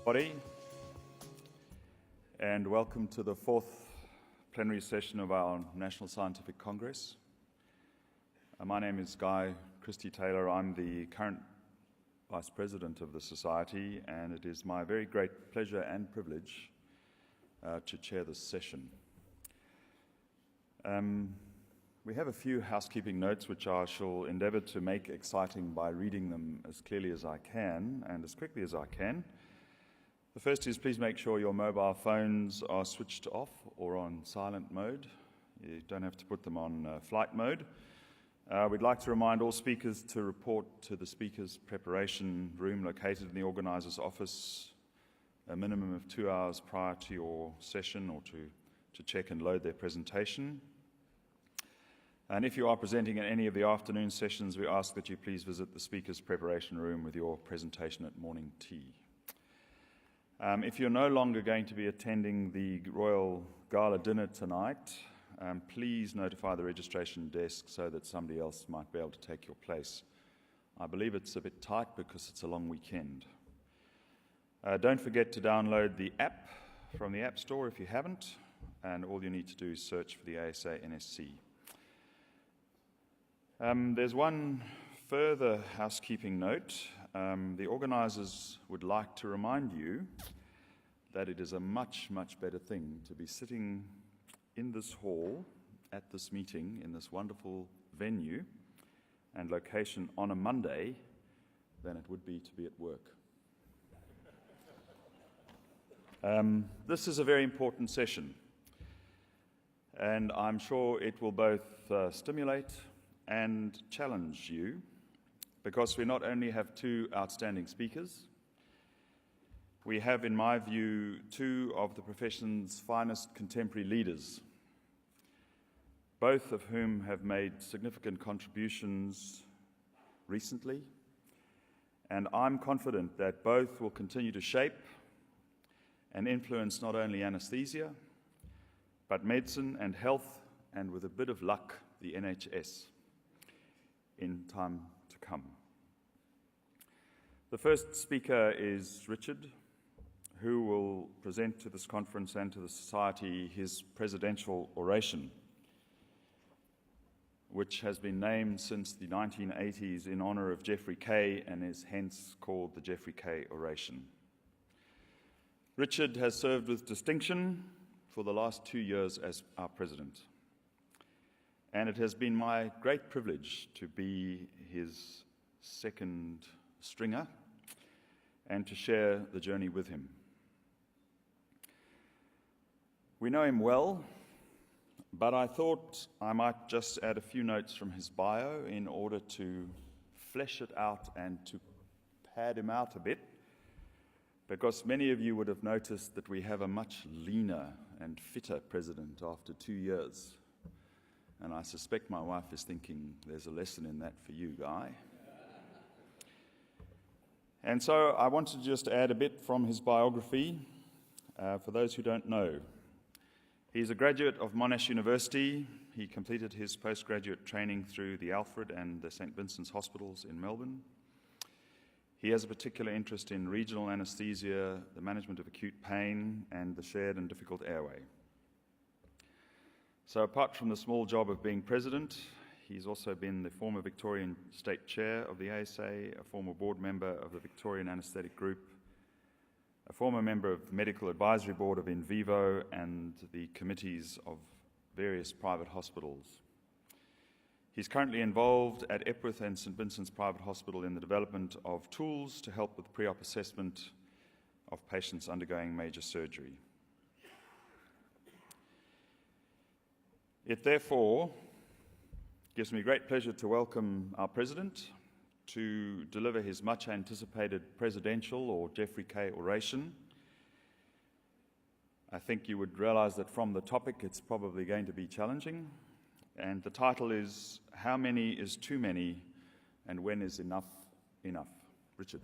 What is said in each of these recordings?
Everybody, and welcome to the fourth plenary session of our National Scientific Congress. My name is Guy Christie Taylor. I'm the current Vice President of the Society, and it is my very great pleasure and privilege to chair this session. We have a few housekeeping notes which I shall endeavour to make exciting by reading them as clearly as I can and as quickly as I can. The first is, please make sure your mobile phones are switched off or on silent mode. You don't have to put them on flight mode. We'd like to remind all speakers to report to the speakers' preparation room located in the organiser's office a minimum of 2 hours prior to your session, or to check and load their presentation. And if you are presenting in any of the afternoon sessions, we ask that you please visit the speakers' preparation room with your presentation at morning tea. If you're no longer going to be attending the Royal Gala dinner tonight, please notify the registration desk so that somebody else might be able to take your place. I believe it's a bit tight because it's a long weekend. Don't forget to download the app from the App Store if you haven't, and all you need to do is search for the ASA NSC. There's one further housekeeping note. The organisers would like to remind you that it is a much, much better thing to be sitting in this hall at this meeting in this wonderful venue and location on a Monday than it would be to be at work. This is a very important session, and I'm sure it will both stimulate and challenge you, because we not only have two outstanding speakers, we have, in my view, two of the profession's finest contemporary leaders, both of whom have made significant contributions recently, and I'm confident that both will continue to shape and influence not only anaesthesia, but medicine and health, and with a bit of luck, the NHS, in time to come. The first speaker is Richard, who will present to this conference and to the Society his presidential oration, which has been named since the 1980s in honour of Geoffrey Kaye and is hence called the Geoffrey Kaye Oration. Richard has served with distinction for the last 2 years as our president, and it has been my great privilege to be his second stringer and to share the journey with him. We know him well, but I thought I might just add a few notes from his bio in order to flesh it out and to pad him out a bit, because many of you would have noticed that we have a much leaner and fitter president after 2 years. And I suspect my wife is thinking, there's a lesson in that for you, Guy. And so I wanted to just add a bit from his biography for those who don't know. He's a graduate of Monash University. He completed his postgraduate training through the Alfred and the St. Vincent's Hospitals in Melbourne. He has a particular interest in regional anaesthesia, the management of acute pain, and the shared and difficult airway. So apart from the small job of being president, he's also been the former Victorian State Chair of the ASA, a former board member of the Victorian Anaesthetic Group, a former member of the Medical Advisory Board of InVivo and the committees of various private hospitals. He's currently involved at Epworth and St. Vincent's Private Hospital in the development of tools to help with pre-op assessment of patients undergoing major surgery. It therefore gives me great pleasure to welcome our President to deliver his much-anticipated presidential or Geoffrey Kaye Oration. I think you would realise that from the topic it's probably going to be challenging, and the title is How Many is Too Many and When is Enough Enough? Richard.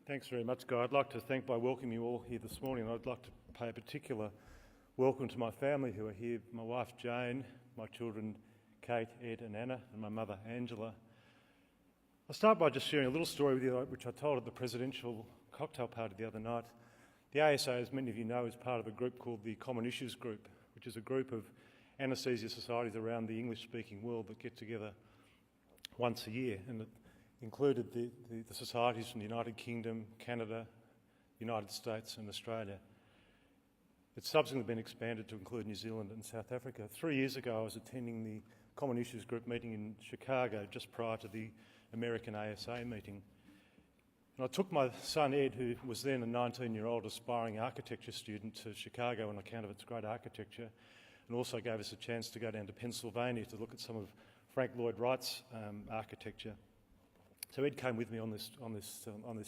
Thanks very much, Guy. I'd like to thank by welcoming you all here this morning. I'd like to pay a particular welcome to my family who are here, my wife Jane, my children Kate, Ed and Anna, and my mother Angela. I'll start by just sharing a little story with you which I told at the presidential cocktail party the other night. The ASA, as many of you know, is part of a group called the Common Issues Group, which is a group of anaesthesia societies around the English-speaking world that get together once a year, and it included the societies from the United Kingdom, Canada, United States and Australia. It's subsequently been expanded to include New Zealand and South Africa. 3 years ago I was attending the Common Issues Group meeting in Chicago just prior to the American ASA meeting. And I took my son Ed, who was then a 19-year-old aspiring architecture student, to Chicago on account of its great architecture, and also gave us a chance to go down to Pennsylvania to look at some of Frank Lloyd Wright's architecture. So Ed came with me on this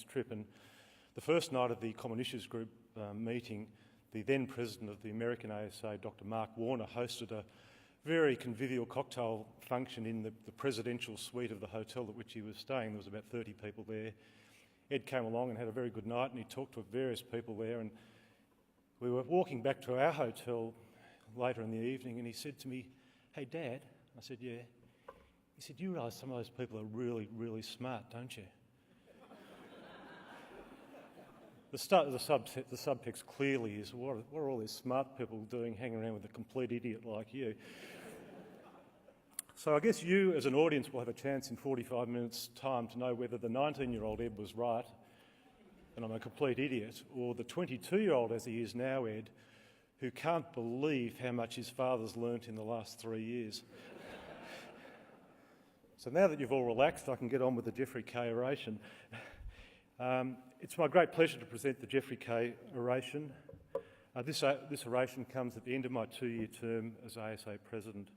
trip, and the first night of the Common Issues Group meeting, the then president of the American ASA, Dr. Mark Warner, hosted a very convivial cocktail function in the presidential suite of the hotel at which he was staying. There was about 30 people there. Ed came along and had a very good night, and he talked to various people there, and we were walking back to our hotel later in the evening, and he said to me, "Hey Dad," I said, "Yeah." He said, "You realise some of those people are really, really smart, don't you?" The subtext clearly is, what are all these smart people doing hanging around with a complete idiot like you? So I guess you as an audience will have a chance in 45 minutes' time to know whether the 19-year-old Ed was right and I'm a complete idiot, or the 22-year-old, as he is now, Ed, who can't believe how much his father's learnt in the last 3 years. So now that you've all relaxed, I can get on with the Geoffrey Kaye Oration. It's my great pleasure to present the Geoffrey Kaye Oration. This oration comes at the end of my 2-year term as ASA President.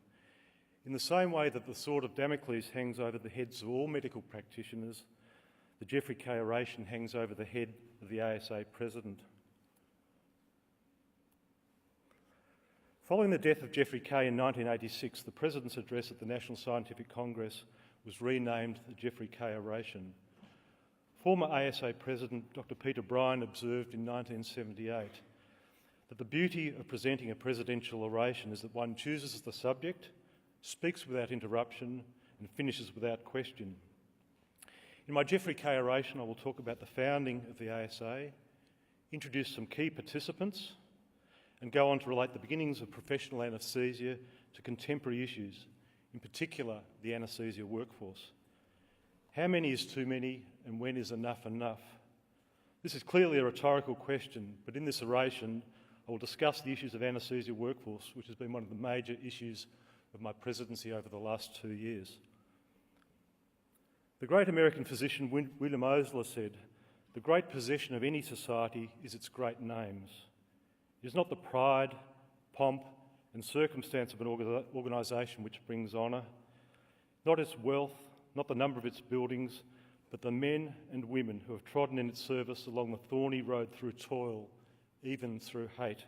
In the same way that the sword of Damocles hangs over the heads of all medical practitioners, the Geoffrey Kaye Oration hangs over the head of the ASA President. Following the death of Geoffrey Kaye in 1986, the President's address at the National Scientific Congress was renamed the Geoffrey Kaye Oration. Former ASA President Dr. Peter Bryan observed in 1978 that the beauty of presenting a presidential oration is that one chooses the subject, speaks without interruption, and finishes without question. In my Geoffrey Kaye Oration, I will talk about the founding of the ASA, introduce some key participants, and go on to relate the beginnings of professional anaesthesia to contemporary issues, in particular the anaesthesia workforce. How many is too many, and when is enough enough? This is clearly a rhetorical question, but in this oration I will discuss the issues of anaesthesia workforce, which has been one of the major issues of my presidency over the last 2 years. The great American physician William Osler said, "The great possession of any society is its great names. It is not the pride, pomp and circumstance of an organisation which brings honour, not its wealth, not the number of its buildings, but the men and women who have trodden in its service along the thorny road through toil, even through hate."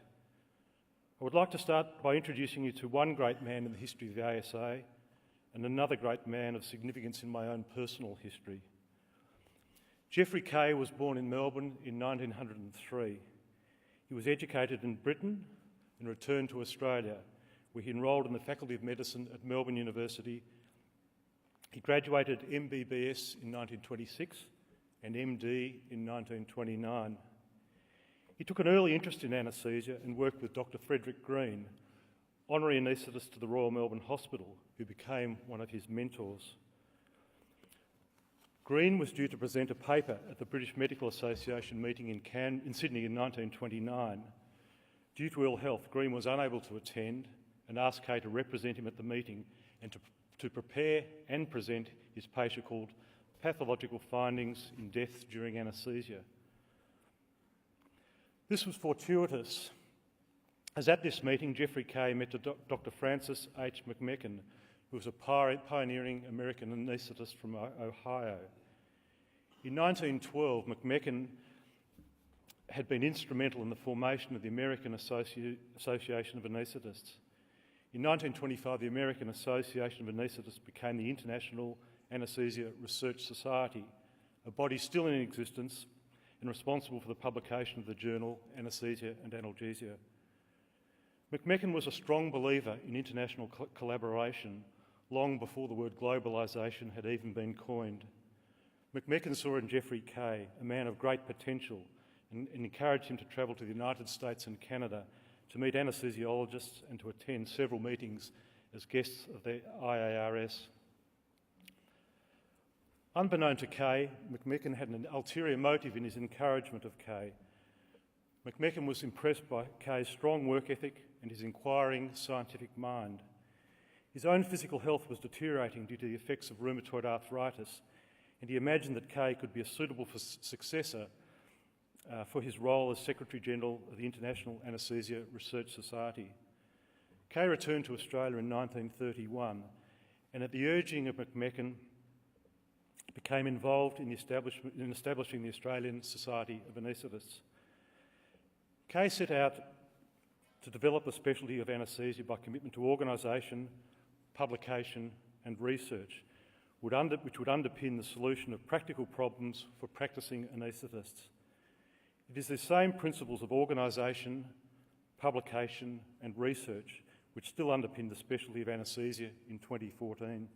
I would like to start by introducing you to one great man in the history of the ASA and another great man of significance in my own personal history. Geoffrey Kaye was born in Melbourne in 1903. He was educated in Britain and returned to Australia, where he enrolled in the Faculty of Medicine at Melbourne University. He graduated MBBS in 1926 and MD in 1929. He took an early interest in anaesthesia and worked with Dr. Frederick Green, honorary anaesthetist to the Royal Melbourne Hospital, who became one of his mentors. Green was due to present a paper at the British Medical Association meeting in Sydney in 1929. Due to ill health, Green was unable to attend and asked Kaye to represent him at the meeting and to prepare and present his paper called Pathological Findings in Death During Anaesthesia. This was fortuitous, as at this meeting Geoffrey Kaye met Dr. Francis H. McMechen, who was a pioneering American anaesthetist from Ohio. In 1912, McMechen had been instrumental in the formation of the American Association of Anaesthetists. In 1925, the American Association of Anaesthetists became the International Anaesthesia Research Society, a body still in existence and responsible for the publication of the journal Anaesthesia and Analgesia. McMecken was a strong believer in international collaboration long before the word globalisation had even been coined. McMecken saw in Geoffrey Kaye a man of great potential and encouraged him to travel to the United States and Canada to meet anaesthesiologists and to attend several meetings as guests of the IARS. Unbeknown to Kaye, McMecken had an ulterior motive in his encouragement of Kaye. McMecken was impressed by Kaye's strong work ethic and his inquiring scientific mind. His own physical health was deteriorating due to the effects of rheumatoid arthritis, and he imagined that Kaye could be a suitable successor for his role as Secretary-General of the International Anaesthesia Research Society. Kaye returned to Australia in 1931, and at the urging of McMecken, became involved in establishing the Australian Society of Anaesthetists. Kaye set out to develop the specialty of anaesthesia by commitment to organisation, publication and research, which would underpin the solution of practical problems for practising anaesthetists. It is the same principles of organisation, publication and research which still underpin the specialty of anaesthesia in 2014.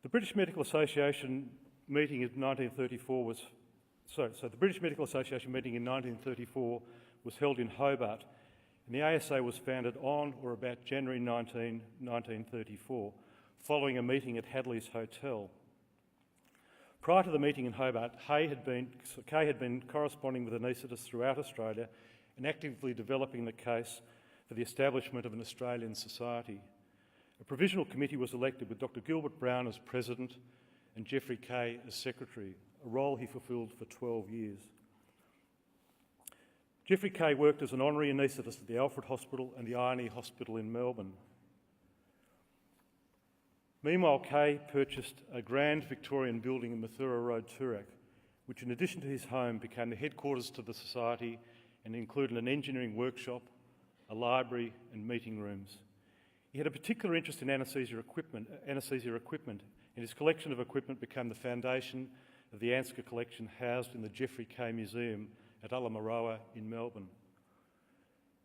The British Medical Association meeting in 1934 was held in Hobart, and the ASA was founded on or about January 19, 1934, following a meeting at Hadley's Hotel. Prior to the meeting in Hobart, Kaye had been corresponding with anaesthetists throughout Australia and actively developing the case for the establishment of an Australian society. A provisional committee was elected with Dr. Gilbert Brown as president and Geoffrey Kaye as secretary, a role he fulfilled for 12 years. Geoffrey Kaye worked as an honorary anaesthetist at the Alfred Hospital and the Irony Hospital in Melbourne. Meanwhile, Kaye purchased a grand Victorian building in Mathura Road, Toorak, which in addition to his home became the headquarters to the society and included an engineering workshop, a library and meeting rooms. He had a particular interest in anaesthesia equipment, and his collection of equipment became the foundation of the Anscar collection housed in the Geoffrey Kaye Museum at Allamaroa in Melbourne.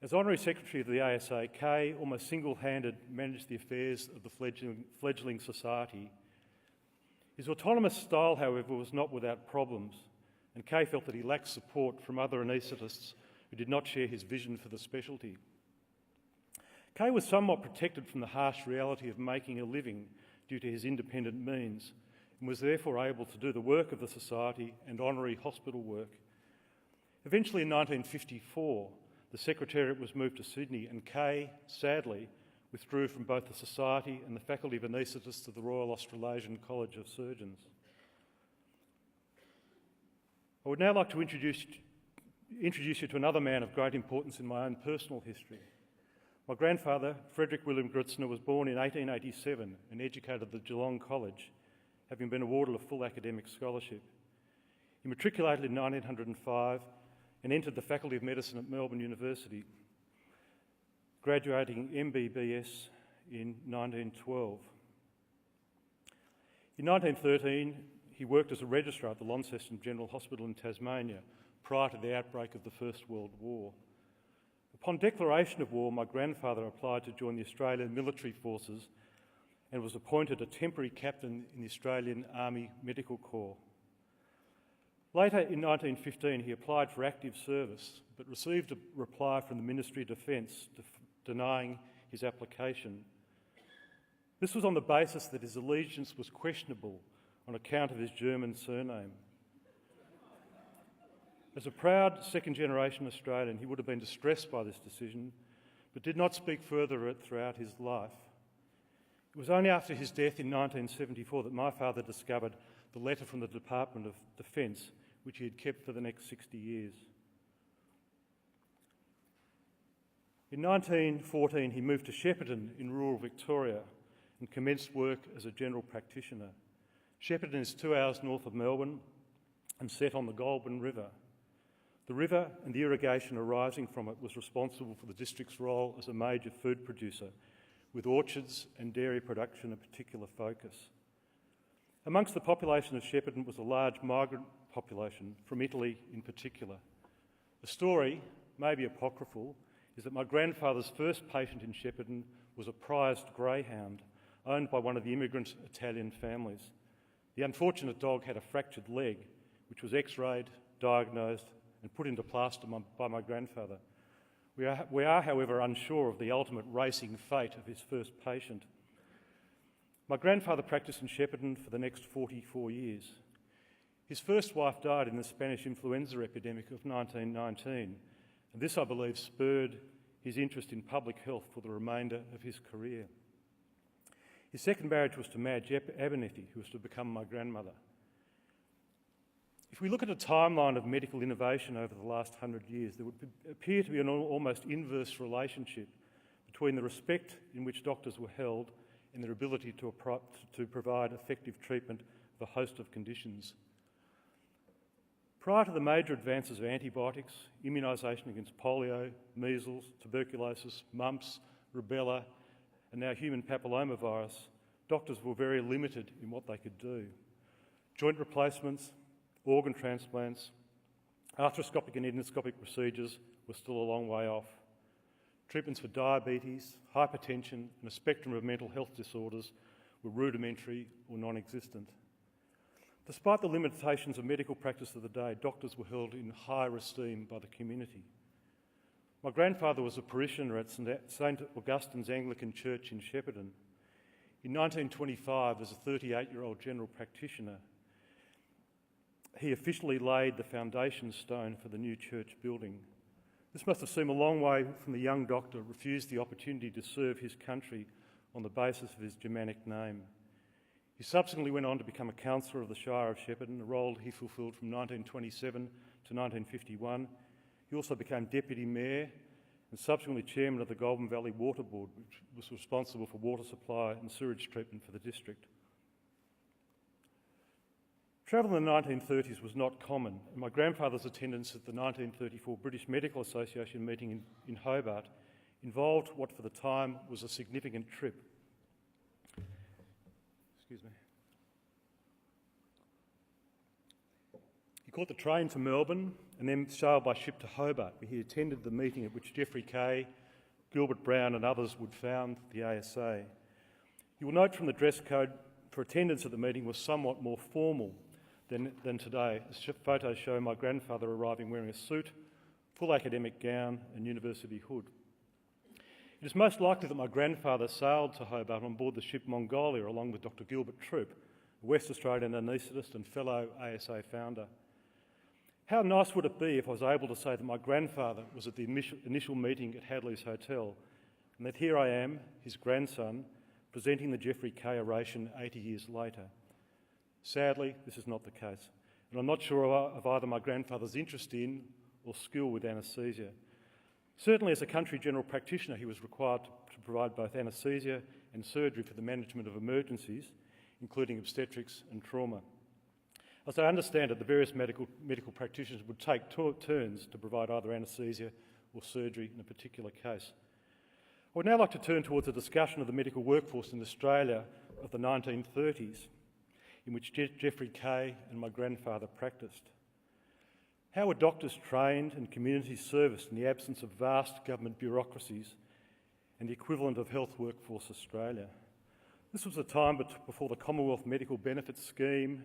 As Honorary Secretary of the ASA, Kaye almost single-handed managed the affairs of the fledgling society. His autonomous style, however, was not without problems, and Kaye felt that he lacked support from other anaesthetists who did not share his vision for the specialty. Kaye was somewhat protected from the harsh reality of making a living due to his independent means, and was therefore able to do the work of the society and honorary hospital work. Eventually in 1954, the Secretariat was moved to Sydney, and Kaye, sadly, withdrew from both the Society and the Faculty of Anaesthetists of the Royal Australasian College of Surgeons. I would now like to introduce you to another man of great importance in my own personal history. My grandfather, Frederick William Grutzner, was born in 1887 and educated at the Geelong College, having been awarded a full academic scholarship. He matriculated in 1905 and entered the Faculty of Medicine at Melbourne University, graduating MBBS in 1912. In 1913, he worked as a registrar at the Launceston General Hospital in Tasmania prior to the outbreak of the First World War. Upon declaration of war, my grandfather applied to join the Australian military forces and was appointed a temporary captain in the Australian Army Medical Corps. Later in 1915, he applied for active service, but received a reply from the Ministry of Defence denying his application. This was on the basis that his allegiance was questionable on account of his German surname. As a proud second-generation Australian, he would have been distressed by this decision, but did not speak further throughout his life. It was only after his death in 1974 that my father discovered the letter from the Department of Defence, which he had kept for the next 60 years. In 1914, he moved to Shepparton in rural Victoria and commenced work as a general practitioner. Shepparton is 2 hours north of Melbourne and set on the Goulburn River. The river and the irrigation arising from it was responsible for the district's role as a major food producer, with orchards and dairy production a particular focus. Amongst the population of Shepparton was a large migrant population from Italy in particular. The story may be apocryphal, is that my grandfather's first patient in Shepparton was a prized greyhound owned by one of the immigrant Italian families. The unfortunate dog had a fractured leg, which was x-rayed, diagnosed and put into plaster by my grandfather. We are, however, unsure of the ultimate racing fate of his first patient. My grandfather practiced in Shepparton for the next 44 years. His first wife died in the Spanish influenza epidemic of 1919, and this, I believe, spurred his interest in public health for the remainder of his career. His second marriage was to Madge Abernethy, who was to become my grandmother. If we look at a timeline of medical innovation over the last 100 years, there would appear to be an almost inverse relationship between the respect in which doctors were held and their ability to provide effective treatment of a host of conditions. Prior to the major advances of antibiotics, immunisation against polio, measles, tuberculosis, mumps, rubella, and now human papillomavirus, doctors were very limited in what they could do. Joint replacements, organ transplants, arthroscopic and endoscopic procedures were still a long way off. Treatments for diabetes, hypertension and a spectrum of mental health disorders were rudimentary or non-existent. Despite the limitations of medical practice of the day, doctors were held in high esteem by the community. My grandfather was a parishioner at St Augustine's Anglican Church in Shepparton. In 1925, as a 38-year-old general practitioner, he officially laid the foundation stone for the new church building. This must have seemed a long way from the young doctor refused the opportunity to serve his country on the basis of his Germanic name. He subsequently went on to become a councillor of the Shire of Shepparton, a role he fulfilled from 1927 to 1951. He also became deputy mayor and subsequently chairman of the Golden Valley Water Board, which was responsible for water supply and sewage treatment for the district. Travel in the 1930s was not common, and my grandfather's attendance at the 1934 British Medical Association meeting in Hobart involved what for the time was a significant trip. Excuse me. He caught the train to Melbourne and then sailed by ship to Hobart, where he attended the meeting at which Geoffrey, Kaye, Gilbert Brown and others would found the ASA. You will note from the dress code for attendance at the meeting was somewhat more formal than today, as photos show my grandfather arriving wearing a suit, full academic gown and university hood. It is most likely that my grandfather sailed to Hobart on board the ship Mongolia along with Dr. Gilbert Troop, a West Australian anaesthetist and fellow ASA founder. How nice would it be if I was able to say that my grandfather was at the initial meeting at Hadley's Hotel, and that here I am, his grandson, presenting the Geoffrey Kaye Oration 80 years later. Sadly, this is not the case, and I'm not sure of either my grandfather's interest in or skill with anaesthesia. Certainly as a country general practitioner, he was required to provide both anaesthesia and surgery for the management of emergencies, including obstetrics and trauma. As I understand it, the various medical practitioners would take turns to provide either anaesthesia or surgery in a particular case. I would now like to turn towards a discussion of the medical workforce in Australia of the 1930s, in which Geoffrey Kaye and my grandfather practiced. How were doctors trained and communities serviced in the absence of vast government bureaucracies and the equivalent of Health Workforce Australia? This was a time before the Commonwealth Medical Benefits Scheme,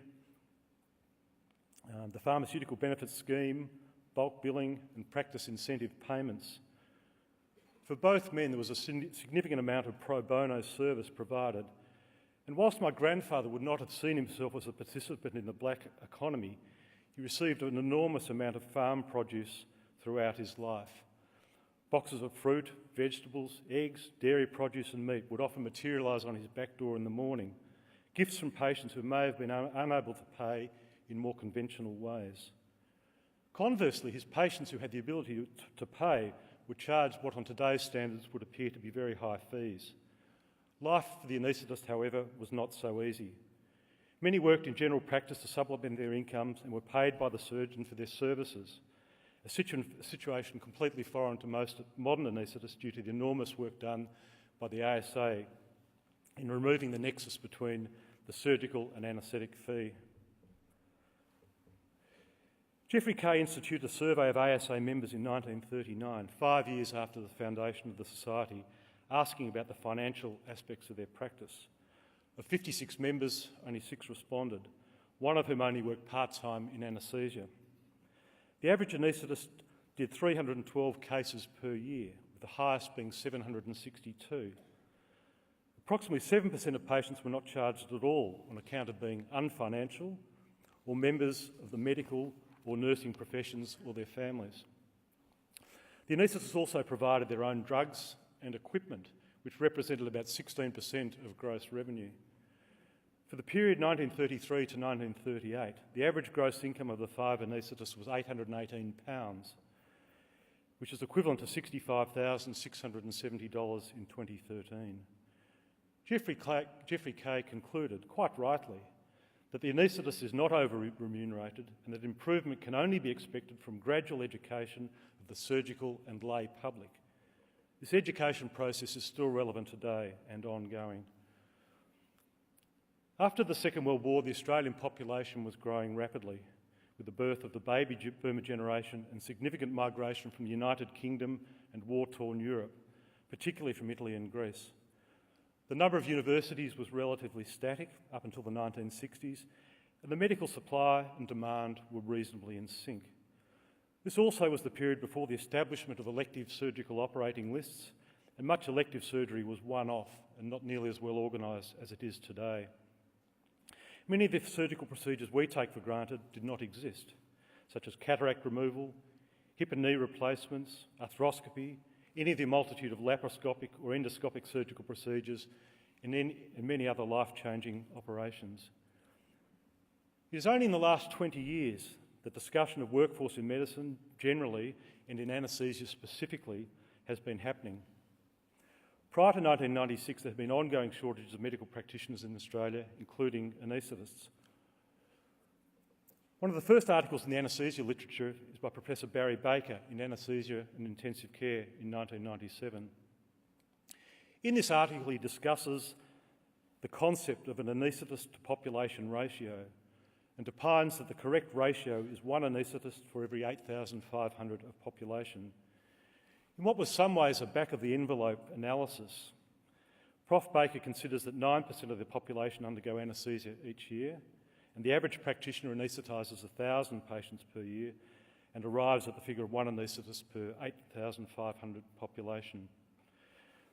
the Pharmaceutical Benefits Scheme, bulk billing and practice incentive payments. For both men, there was a significant amount of pro bono service provided. And whilst my grandfather would not have seen himself as a participant in the black economy, he received an enormous amount of farm produce throughout his life. Boxes of fruit, vegetables, eggs, dairy produce and meat would often materialise on his back door in the morning, gifts from patients who may have been unable to pay in more conventional ways. Conversely, his patients who had the ability to pay were charged what on today's standards would appear to be very high fees. Life for the anaesthetist, however, was not so easy. Many worked in general practice to supplement their incomes and were paid by the surgeon for their services, a situation completely foreign to most modern anaesthetists due to the enormous work done by the ASA in removing the nexus between the surgical and anaesthetic fee. Geoffrey Kaye instituted a survey of ASA members in 1939, 5 years after the foundation of the Society, asking about the financial aspects of their practice. Of 56 members, only 6 responded, one of whom only worked part-time in anaesthesia. The average anaesthetist did 312 cases per year, with the highest being 762. Approximately 7% of patients were not charged at all on account of being unfinancial or members of the medical or nursing professions or their families. The anaesthetists also provided their own drugs and equipment, which represented about 16% of gross revenue. For the period 1933 to 1938, the average gross income of the 5 anaesthetists was £818, which is equivalent to $65,670 in 2013. Geoffrey Kaye concluded, quite rightly, that the anaesthetist is not over-remunerated and that improvement can only be expected from gradual education of the surgical and lay public. This education process is still relevant today and ongoing. After the Second World War, the Australian population was growing rapidly, with the birth of the baby boomer generation and significant migration from the United Kingdom and war-torn Europe, particularly from Italy and Greece. The number of universities was relatively static up until the 1960s, and the medical supply and demand were reasonably in sync. This also was the period before the establishment of elective surgical operating lists, and much elective surgery was one-off and not nearly as well organised as it is today. Many of the surgical procedures we take for granted did not exist, such as cataract removal, hip and knee replacements, arthroscopy, any of the multitude of laparoscopic or endoscopic surgical procedures, and many other life-changing operations. It is only in the last 20 years that discussion of workforce in medicine generally and in anaesthesia specifically has been happening. Prior to 1996, there have been ongoing shortages of medical practitioners in Australia, including anaesthetists. One of the first articles in the anaesthesia literature is by Professor Barry Baker in Anaesthesia and Intensive Care in 1997. In this article, he discusses the concept of an anaesthetist to population ratio and opines that the correct ratio is 1 anaesthetist for every 8,500 of population. In what was some ways a back-of-the-envelope analysis, Prof Baker considers that 9% of the population undergo anaesthesia each year, and the average practitioner anaesthetises 1,000 patients per year and arrives at the figure of 1 anaesthetist per 8,500 population.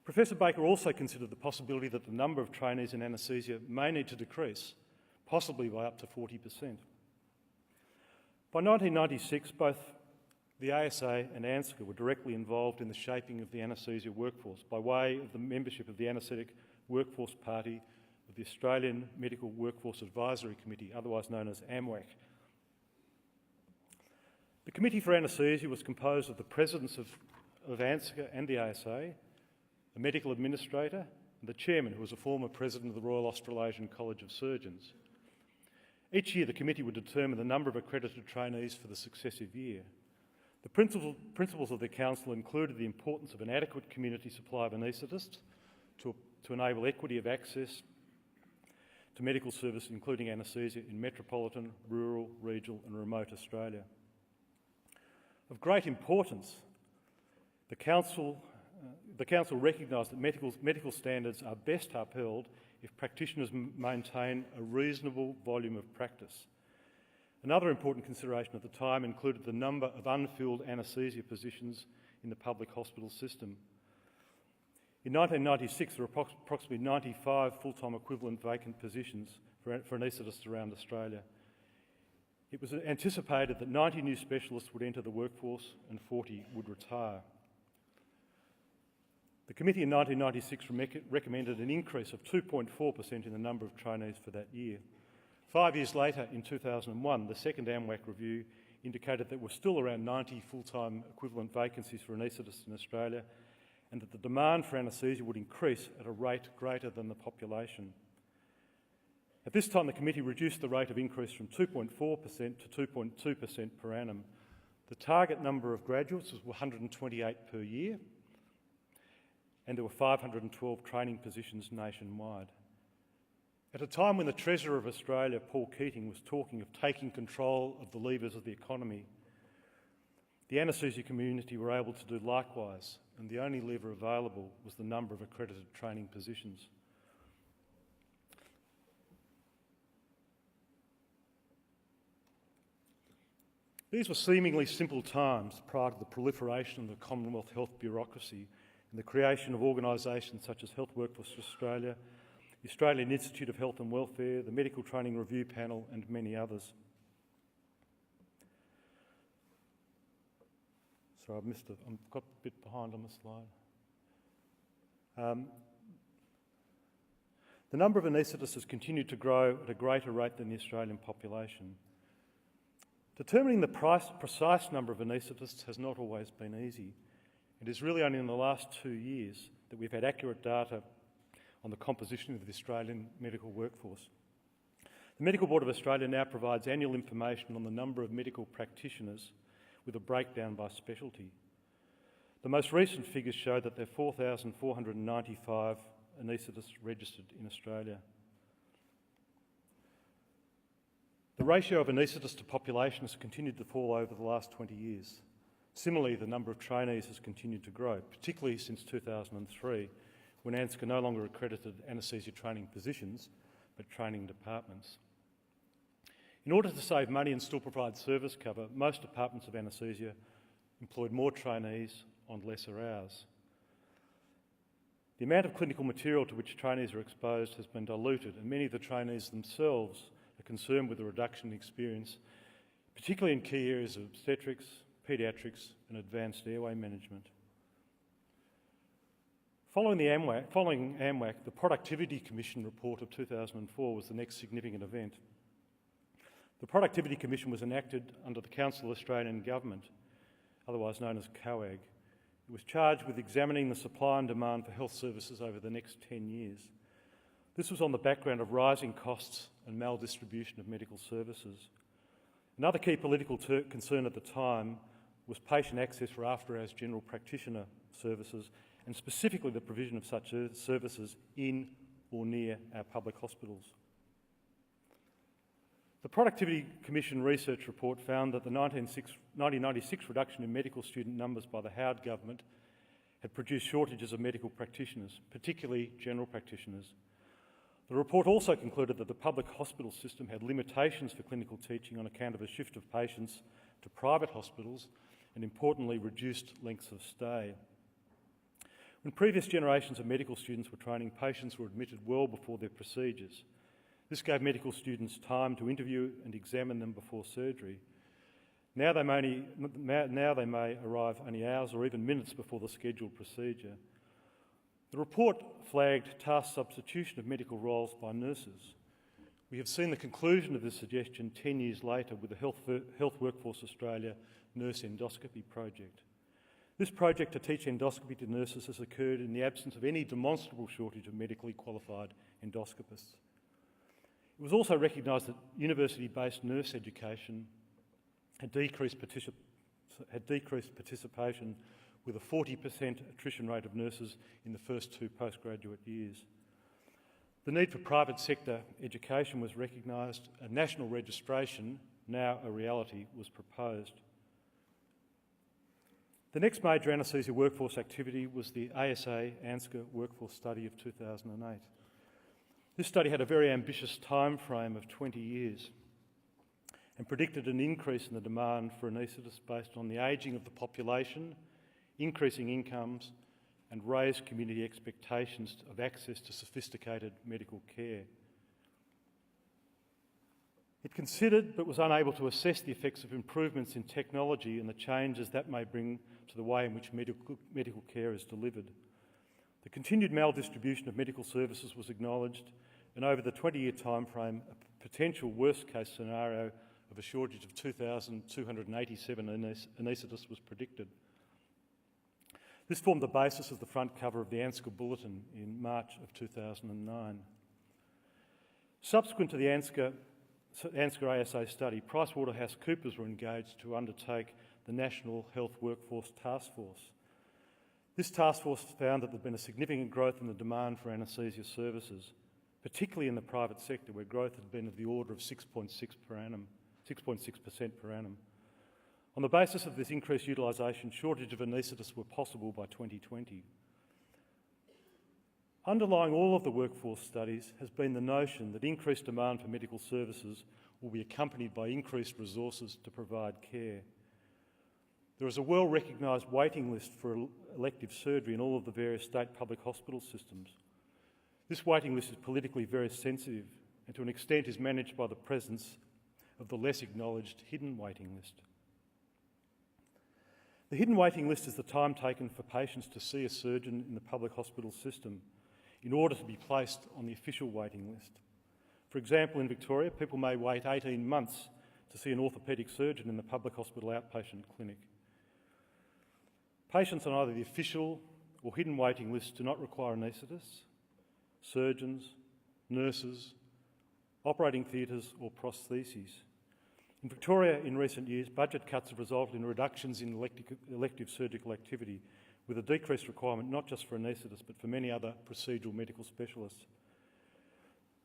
Professor Baker also considered the possibility that the number of trainees in anaesthesia may need to decrease, possibly by up to 40%. By 1996, both the ASA and ANZCA were directly involved in the shaping of the anaesthesia workforce by way of the membership of the Anaesthetic Workforce Party of the Australian Medical Workforce Advisory Committee, otherwise known as AMWAC. The Committee for Anaesthesia was composed of the presidents of ANZCA and the ASA, a medical administrator, and the chairman, who was a former president of the Royal Australasian College of Surgeons. Each year, the committee would determine the number of accredited trainees for the successive year. The principles of the council included the importance of an adequate community supply of anaesthetists to enable equity of access to medical service, including anaesthesia, in metropolitan, rural, regional and remote Australia. Of great importance, the council recognised that medical standards are best upheld if practitioners maintain a reasonable volume of practice. Another important consideration at the time included the number of unfilled anaesthesia positions in the public hospital system. In 1996, there were approximately 95 full-time equivalent vacant positions for anaesthetists around Australia. It was anticipated that 90 new specialists would enter the workforce and 40 would retire. The committee in 1996 recommended an increase of 2.4% in the number of trainees for that year. 5 years later, in 2001, the second AMWAC review indicated that there were still around 90 full-time equivalent vacancies for anaesthetists in Australia, and that the demand for anaesthesia would increase at a rate greater than the population. At this time, the committee reduced the rate of increase from 2.4% to 2.2% per annum. The target number of graduates was 128 per year, and there were 512 training positions nationwide. At a time when the Treasurer of Australia, Paul Keating, was talking of taking control of the levers of the economy, the anaesthesia community were able to do likewise, and the only lever available was the number of accredited training positions. These were seemingly simple times prior to the proliferation of the Commonwealth health bureaucracy and the creation of organisations such as Health Workforce Australia, the Australian Institute of Health and Welfare, the Medical Training Review Panel and many others. Sorry, I've got a bit behind on the slide. The number of anaesthetists has continued to grow at a greater rate than the Australian population. Determining the precise number of anaesthetists has not always been easy. It is really only in the last 2 years that we've had accurate data on the composition of the Australian medical workforce. The Medical Board of Australia now provides annual information on the number of medical practitioners with a breakdown by specialty. The most recent figures show that there are 4,495 anaesthetists registered in Australia. The ratio of anaesthetists to population has continued to fall over the last 20 years. Similarly, the number of trainees has continued to grow, particularly since 2003, when ANZCA no longer accredited anaesthesia training positions, but training departments. In order to save money and still provide service cover, most departments of anaesthesia employed more trainees on lesser hours. The amount of clinical material to which trainees are exposed has been diluted, and many of the trainees themselves are concerned with the reduction in experience, particularly in key areas of obstetrics, paediatrics and advanced airway management. Following AMWAC, the Productivity Commission report of 2004 was the next significant event. The Productivity Commission was enacted under the Council of Australian Government, otherwise known as COAG. It was charged with examining the supply and demand for health services over the next 10 years. This was on the background of rising costs and maldistribution of medical services. Another key political concern at the time was patient access for after-hours general practitioner services, and specifically the provision of such services in or near our public hospitals. The Productivity Commission research report found that the 1996 reduction in medical student numbers by the Howard government had produced shortages of medical practitioners, particularly general practitioners. The report also concluded that the public hospital system had limitations for clinical teaching on account of a shift of patients to private hospitals and, importantly, reduced lengths of stay. When previous generations of medical students were training, patients were admitted well before their procedures. This gave medical students time to interview and examine them before surgery. Now they may arrive only hours or even minutes before the scheduled procedure. The report flagged task substitution of medical roles by nurses. We have seen the conclusion of this suggestion 10 years later with the Health Workforce Australia Nurse Endoscopy project. This project to teach endoscopy to nurses has occurred in the absence of any demonstrable shortage of medically qualified endoscopists. It was also recognised that university-based nurse education had decreased participation with a 40% attrition rate of nurses in the first 2 postgraduate years. The need for private sector education was recognised. A national registration, now a reality, was proposed. The next major anaesthesia workforce activity was the ASA ANZCA workforce study of 2008. This study had a very ambitious time frame of 20 years and predicted an increase in the demand for anaesthetists based on the ageing of the population, increasing incomes and raised community expectations of access to sophisticated medical care. It considered but was unable to assess the effects of improvements in technology and the changes that may bring to the way in which medical care is delivered. The continued maldistribution of medical services was acknowledged, and over the 20-year timeframe, a potential worst-case scenario of a shortage of 2,287 anaesthetists was predicted. This formed the basis of the front cover of the ANZCA Bulletin in March of 2009. Subsequent to the ANZCA ASA study, PricewaterhouseCoopers were engaged to undertake the National Health Workforce Task Force. This task force found that there had been a significant growth in the demand for anaesthesia services. particularly in the private sector where growth had been of the order of 6.6% per annum. On the basis of this increased utilisation, shortage of anaesthetists were possible by 2020. Underlying all of the workforce studies has been the notion that increased demand for medical services will be accompanied by increased resources to provide care. There is a well-recognised waiting list for elective surgery in all of the various state public hospital systems. This waiting list is politically very sensitive and to an extent is managed by the presence of the less acknowledged hidden waiting list. The hidden waiting list is the time taken for patients to see a surgeon in the public hospital system in order to be placed on the official waiting list. For example, in Victoria, people may wait 18 months to see an orthopaedic surgeon in the public hospital outpatient clinic. Patients on either the official or hidden waiting lists do not require anaesthetists, surgeons, nurses, operating theatres or prostheses. In Victoria in recent years, budget cuts have resulted in reductions in elective surgical activity with a decreased requirement not just for anaesthetists but for many other procedural medical specialists.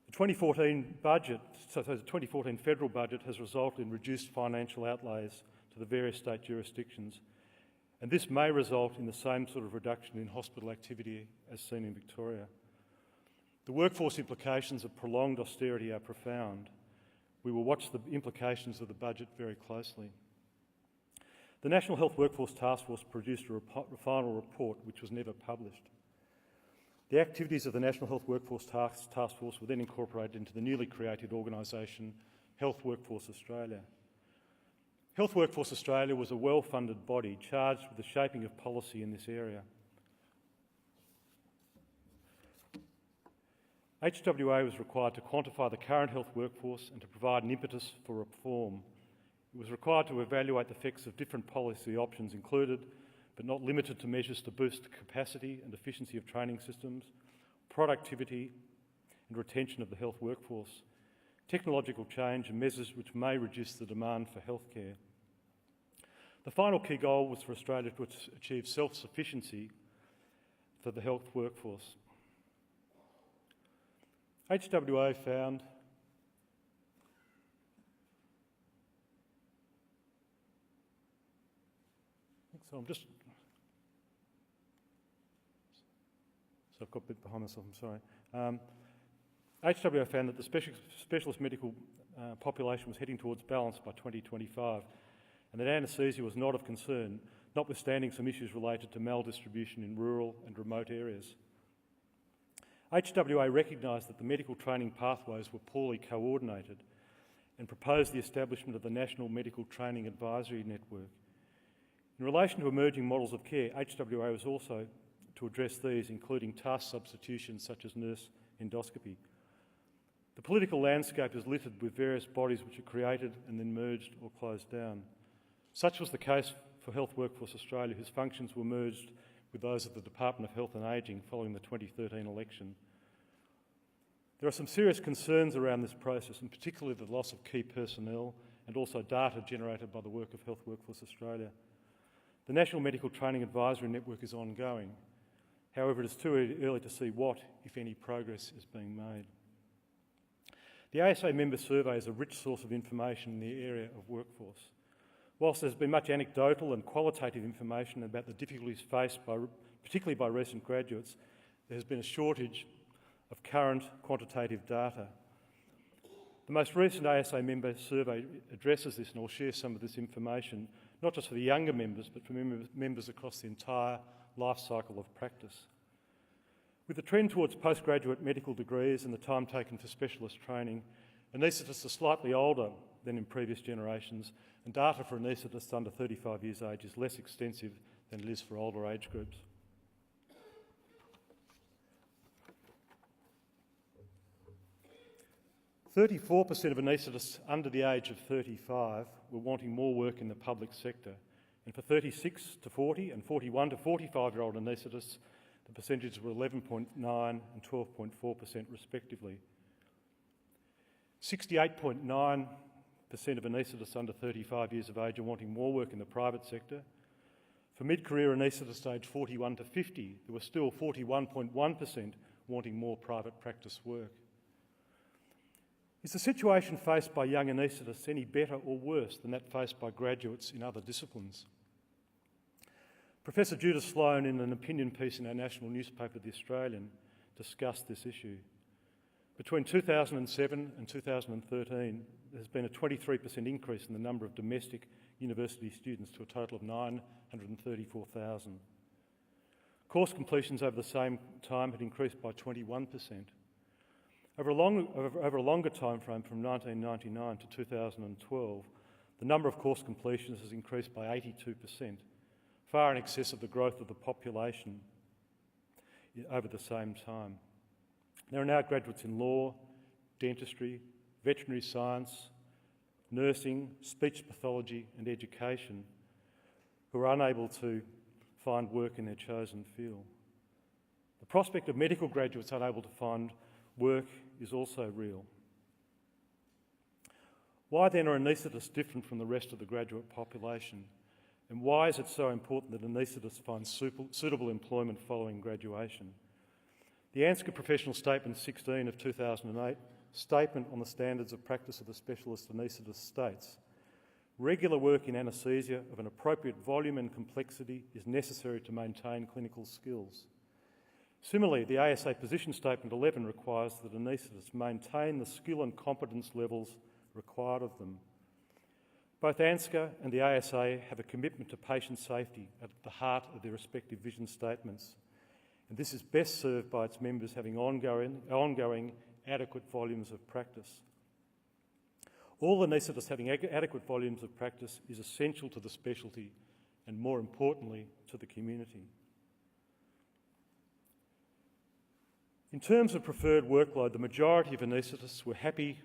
The 2014 federal budget has resulted in reduced financial outlays to the various state jurisdictions, and this may result in the same sort of reduction in hospital activity as seen in Victoria. The workforce implications of prolonged austerity are profound. We will watch the implications of the budget very closely. The National Health Workforce Task Force produced a final report which was never published. The activities of the National Health Workforce Task Force were then incorporated into the newly created organisation Health Workforce Australia. Health Workforce Australia was a well-funded body charged with the shaping of policy in this area. HWA was required to quantify the current health workforce and to provide an impetus for reform. It was required to evaluate the effects of different policy options included, but not limited to, measures to boost the capacity and efficiency of training systems, productivity and retention of the health workforce, technological change and measures which may reduce the demand for healthcare. The final key goal was for Australia to achieve self-sufficiency for the health workforce. HWA found I've got a bit behind myself, I'm sorry. HWA found that the specialist medical population was heading towards balance by 2025 and that anaesthesia was not of concern, notwithstanding some issues related to maldistribution in rural and remote areas. HWA recognised that the medical training pathways were poorly coordinated and proposed the establishment of the National Medical Training Advisory Network. In relation to emerging models of care, HWA was also to address these, including task substitutions such as nurse endoscopy. The political landscape is littered with various bodies which are created and then merged or closed down. Such was the case for Health Workforce Australia, whose functions were merged with those of the Department of Health and Ageing following the 2013 election. There are some serious concerns around this process, and particularly the loss of key personnel and also data generated by the work of Health Workforce Australia. The National Medical Training Advisory Network is ongoing. However, it is too early to see what, if any, progress is being made. The ASA member survey is a rich source of information in the area of workforce. Whilst there's been much anecdotal and qualitative information about the difficulties faced particularly by recent graduates, there has been a shortage of current quantitative data. The most recent ASA member survey addresses this, and I'll share some of this information, not just for the younger members, but for members across the entire life cycle of practice. With the trend towards postgraduate medical degrees and the time taken for specialist training, anaesthetists are slightly older than in previous generations, and data for anaesthetists under 35 years age is less extensive than it is for older age groups. "34% of anaesthetists under the age of 35 were wanting more work in the public sector, and for 36 to 40 and 41 to 45-year-old anaesthetists, the percentages were 11.9% and 12.4% respectively. 68.9% of anaesthetists under 35 years of age are wanting more work in the private sector. For mid-career anaesthetists aged 41 to 50, there were still 41.1% wanting more private practice work. Is the situation faced by young anaesthetists any better or worse than that faced by graduates in other disciplines? Professor Judith Sloan, in an opinion piece in our national newspaper, The Australian, discussed this issue. Between 2007 and 2013, there's been a 23% increase in the number of domestic university students to a total of 934,000. Course completions over the same time had increased by 21%. Over a longer time frame, from 1999 to 2012, the number of course completions has increased by 82%, far in excess of the growth of the population over the same time. There are now graduates in law, dentistry, veterinary science, nursing, speech pathology and education who are unable to find work in their chosen field. The prospect of medical graduates unable to find work is also real. Why then are anaesthetists different from the rest of the graduate population? And why is it so important that anaesthetists find suitable employment following graduation? The ANZCA Professional Statement 16 of 2008, Statement on the Standards of Practice of the Specialist Anaesthetist, states, regular work in anaesthesia of an appropriate volume and complexity is necessary to maintain clinical skills. Similarly, the ASA Position Statement 11 requires that anaesthetists maintain the skill and competence levels required of them. Both ANZCA and the ASA have a commitment to patient safety at the heart of their respective vision statements, and this is best served by its members having ongoing adequate volumes of practice. All anaesthetists having adequate volumes of practice is essential to the specialty and, more importantly, to the community. In terms of preferred workload, the majority of anaesthetists were happy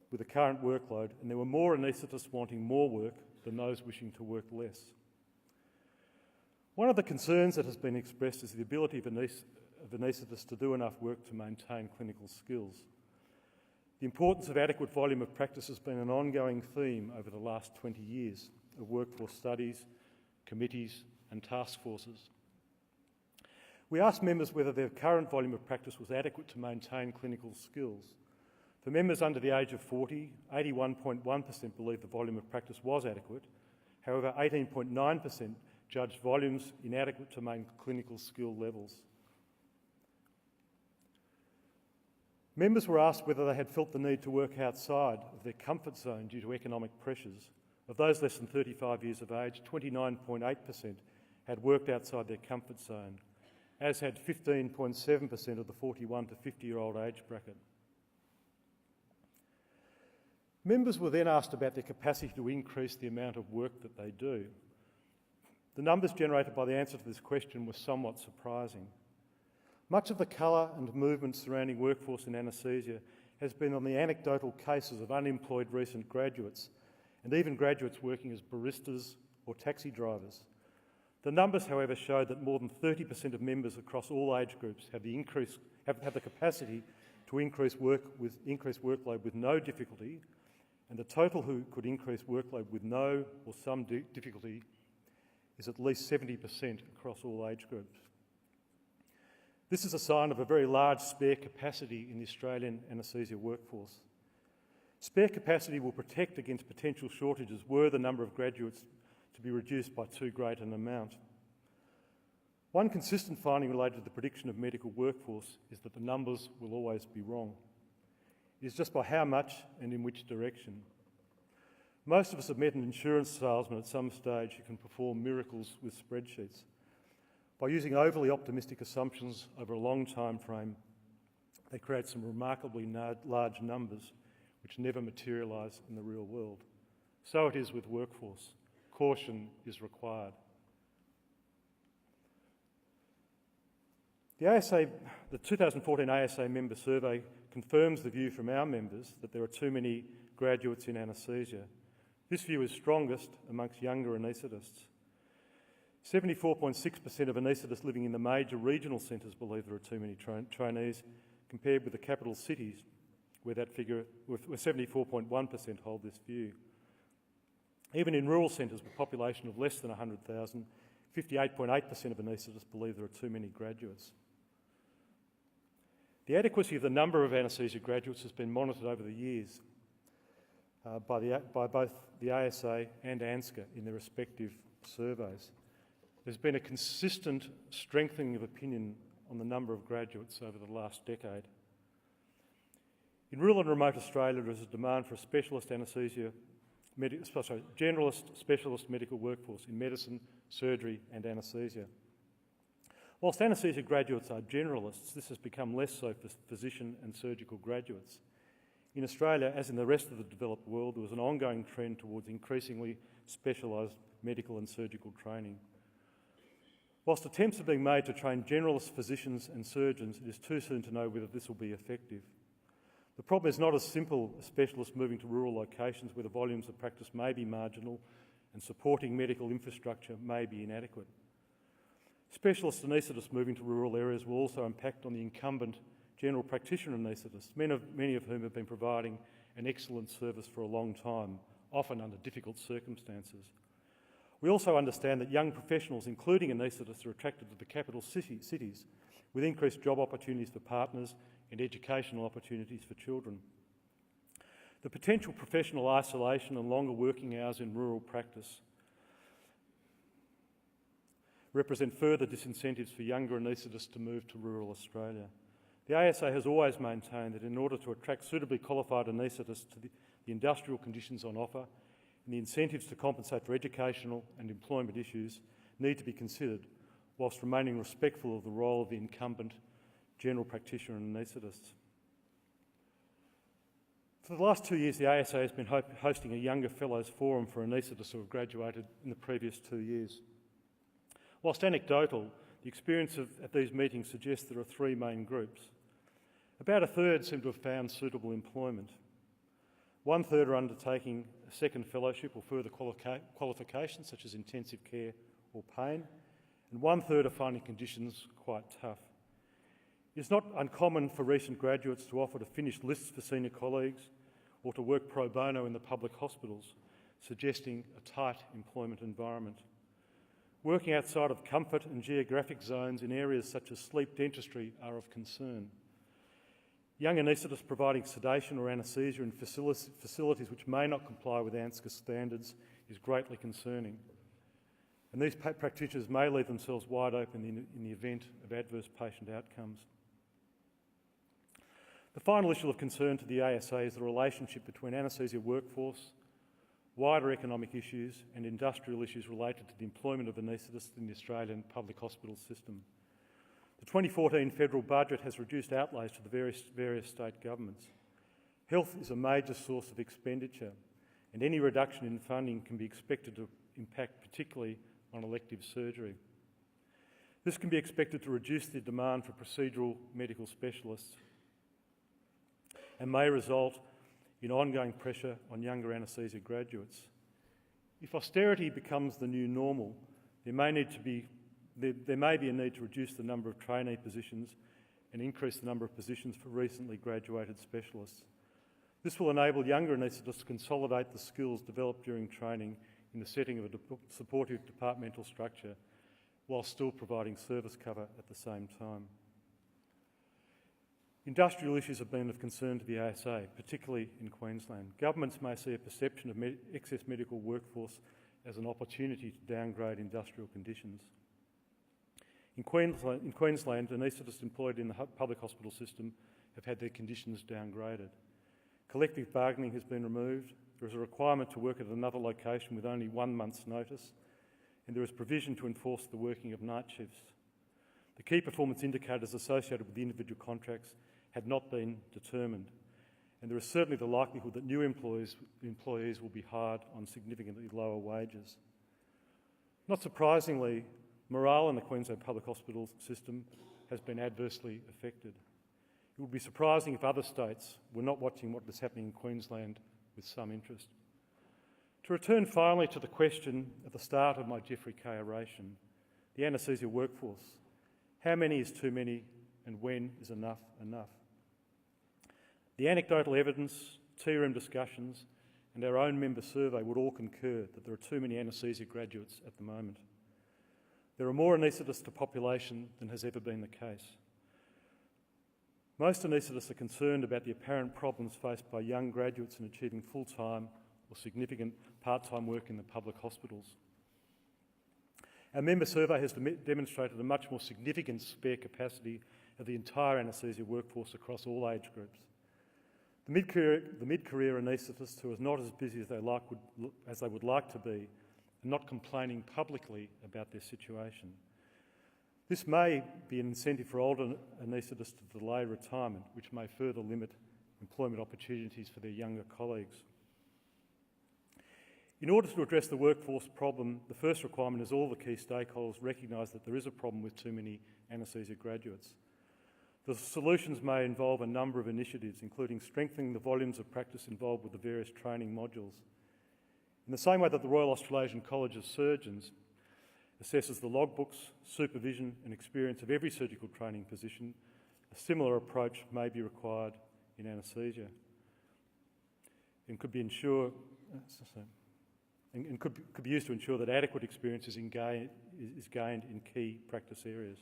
with the current workload, and there were more anaesthetists wanting more work than those wishing to work less. One of the concerns that has been expressed is the ability of anaesthetists to do enough work to maintain clinical skills. The importance of adequate volume of practice has been an ongoing theme over the last 20 years of workforce studies, committees and task forces. We asked members whether their current volume of practice was adequate to maintain clinical skills. For members under the age of 40, 81.1% believed the volume of practice was adequate. However, 18.9% judged volumes inadequate to maintain clinical skill levels. Members were asked whether they had felt the need to work outside of their comfort zone due to economic pressures. Of those less than 35 years of age, 29.8% had worked outside their comfort zone, as had 15.7% of the 41 to 50-year-old age bracket. Members were then asked about their capacity to increase the amount of work that they do. The numbers generated by the answer to this question were somewhat surprising. Much of the colour and movement surrounding workforce in anaesthesia has been on the anecdotal cases of unemployed recent graduates and even graduates working as baristas or taxi drivers. The numbers, however, showed that more than 30% of members across all age groups have the capacity to increase workload with no difficulty, and the total who could increase workload with no or some difficulty is at least 70% across all age groups. This is a sign of a very large spare capacity in the Australian anaesthesia workforce. Spare capacity will protect against potential shortages were the number of graduates to be reduced by too great an amount. One consistent finding related to the prediction of medical workforce is that the numbers will always be wrong. It is just by how much and in which direction. Most of us have met an insurance salesman at some stage who can perform miracles with spreadsheets. By using overly optimistic assumptions over a long time frame, they create some remarkably large numbers which never materialise in the real world. So it is with workforce. Caution is required. The 2014 ASA member survey confirms the view from our members that there are too many graduates in anaesthesia. This view is strongest amongst younger anaesthetists. 74.6% of anaesthetists living in the major regional centres believe there are too many trainees, compared with the capital cities, where 74.1% hold this view. Even in rural centres with a population of less than 100,000, 58.8% of anaesthetists believe there are too many graduates. The adequacy of the number of anaesthesia graduates has been monitored over the years by both the ASA and ANZCA in their respective surveys. There's been a consistent strengthening of opinion on the number of graduates over the last decade. In rural and remote Australia, there is a demand for a specialist generalist specialist medical workforce in medicine, surgery and anaesthesia. Whilst anaesthesia graduates are generalists, this has become less so for physician and surgical graduates. In Australia, as in the rest of the developed world, there was an ongoing trend towards increasingly specialised medical and surgical training. Whilst attempts are being made to train generalist physicians and surgeons, it is too soon to know whether this will be effective. The problem is not as simple as specialists moving to rural locations where the volumes of practice may be marginal and supporting medical infrastructure may be inadequate. Specialist anaesthetists moving to rural areas will also impact on the incumbent general practitioner anaesthetists, many of whom have been providing an excellent service for a long time, often under difficult circumstances. We also understand that young professionals, including anaesthetists, are attracted to the capital cities with increased job opportunities for partners and educational opportunities for children. The potential professional isolation and longer working hours in rural practice represent further disincentives for younger anaesthetists to move to rural Australia. The ASA has always maintained that in order to attract suitably qualified anaesthetists to the industrial conditions on offer and the incentives to compensate for educational and employment issues need to be considered, whilst remaining respectful of the role of the incumbent general practitioner and anaesthetists. For the last 2 years, the ASA has been hosting a Younger Fellows Forum for anaesthetists who have graduated in the previous 2 years. Whilst anecdotal, the experience at these meetings suggests there are three main groups. About a third seem to have found suitable employment. 1/3 are undertaking a second fellowship or further qualifications such as intensive care or pain, and 1/3 are finding conditions quite tough. It's not uncommon for recent graduates to offer to finish lists for senior colleagues or to work pro bono in the public hospitals, suggesting a tight employment environment. Working outside of comfort and geographic zones in areas such as sleep dentistry are of concern. Young anaesthetists providing sedation or anaesthesia in facilities which may not comply with ANZCA standards is greatly concerning. And these practitioners may leave themselves wide open in the event of adverse patient outcomes. The final issue of concern to the ASA is the relationship between anaesthesia workforce, wider economic issues and industrial issues related to the employment of anaesthetists in the Australian public hospital system. The 2014 federal budget has reduced outlays to the various state governments. Health is a major source of expenditure, and any reduction in funding can be expected to impact particularly on elective surgery. This can be expected to reduce the demand for procedural medical specialists and may result in ongoing pressure on younger anaesthesia graduates. If austerity becomes the new normal, there may be a need to reduce the number of trainee positions and increase the number of positions for recently graduated specialists. This will enable younger anaesthetists to consolidate the skills developed during training in the setting of a supportive departmental structure while still providing service cover at the same time. Industrial issues have been of concern to the ASA, particularly in Queensland. Governments may see a perception of excess medical workforce as an opportunity to downgrade industrial conditions. In Queensland, anaesthetists employed in the public hospital system have had their conditions downgraded. Collective bargaining has been removed. There is a requirement to work at another location with only 1 month's notice, and there is provision to enforce the working of night shifts. The key performance indicators associated with the individual contracts have not been determined, and there is certainly the likelihood that new employees will be hired on significantly lower wages. Not surprisingly, morale in the Queensland public hospital system has been adversely affected. It would be surprising if other states were not watching what is happening in Queensland with some interest. To return finally to the question at the start of my Geoffrey Kaye oration, the anaesthesia workforce. How many is too many, and when is enough enough? The anecdotal evidence, tea room discussions and our own member survey would all concur that there are too many anaesthesia graduates at the moment. There are more anaesthetists to population than has ever been the case. Most anaesthetists are concerned about the apparent problems faced by young graduates in achieving full-time or significant part-time work in the public hospitals. Our member survey has demonstrated a much more significant spare capacity of the entire anaesthesia workforce across all age groups. The mid-career anaesthetists who are not as busy as they would like to be are not complaining publicly about their situation. This may be an incentive for older anaesthetists to delay retirement, which may further limit employment opportunities for their younger colleagues. In order to address the workforce problem, the first requirement is all the key stakeholders recognise that there is a problem with too many anaesthesia graduates. The solutions may involve a number of initiatives, including strengthening the volumes of practice involved with the various training modules. In the same way that the Royal Australasian College of Surgeons assesses the logbooks, supervision and experience of every surgical training position, a similar approach may be required in anaesthesia and could be used to ensure that adequate experience is gained in key practice areas.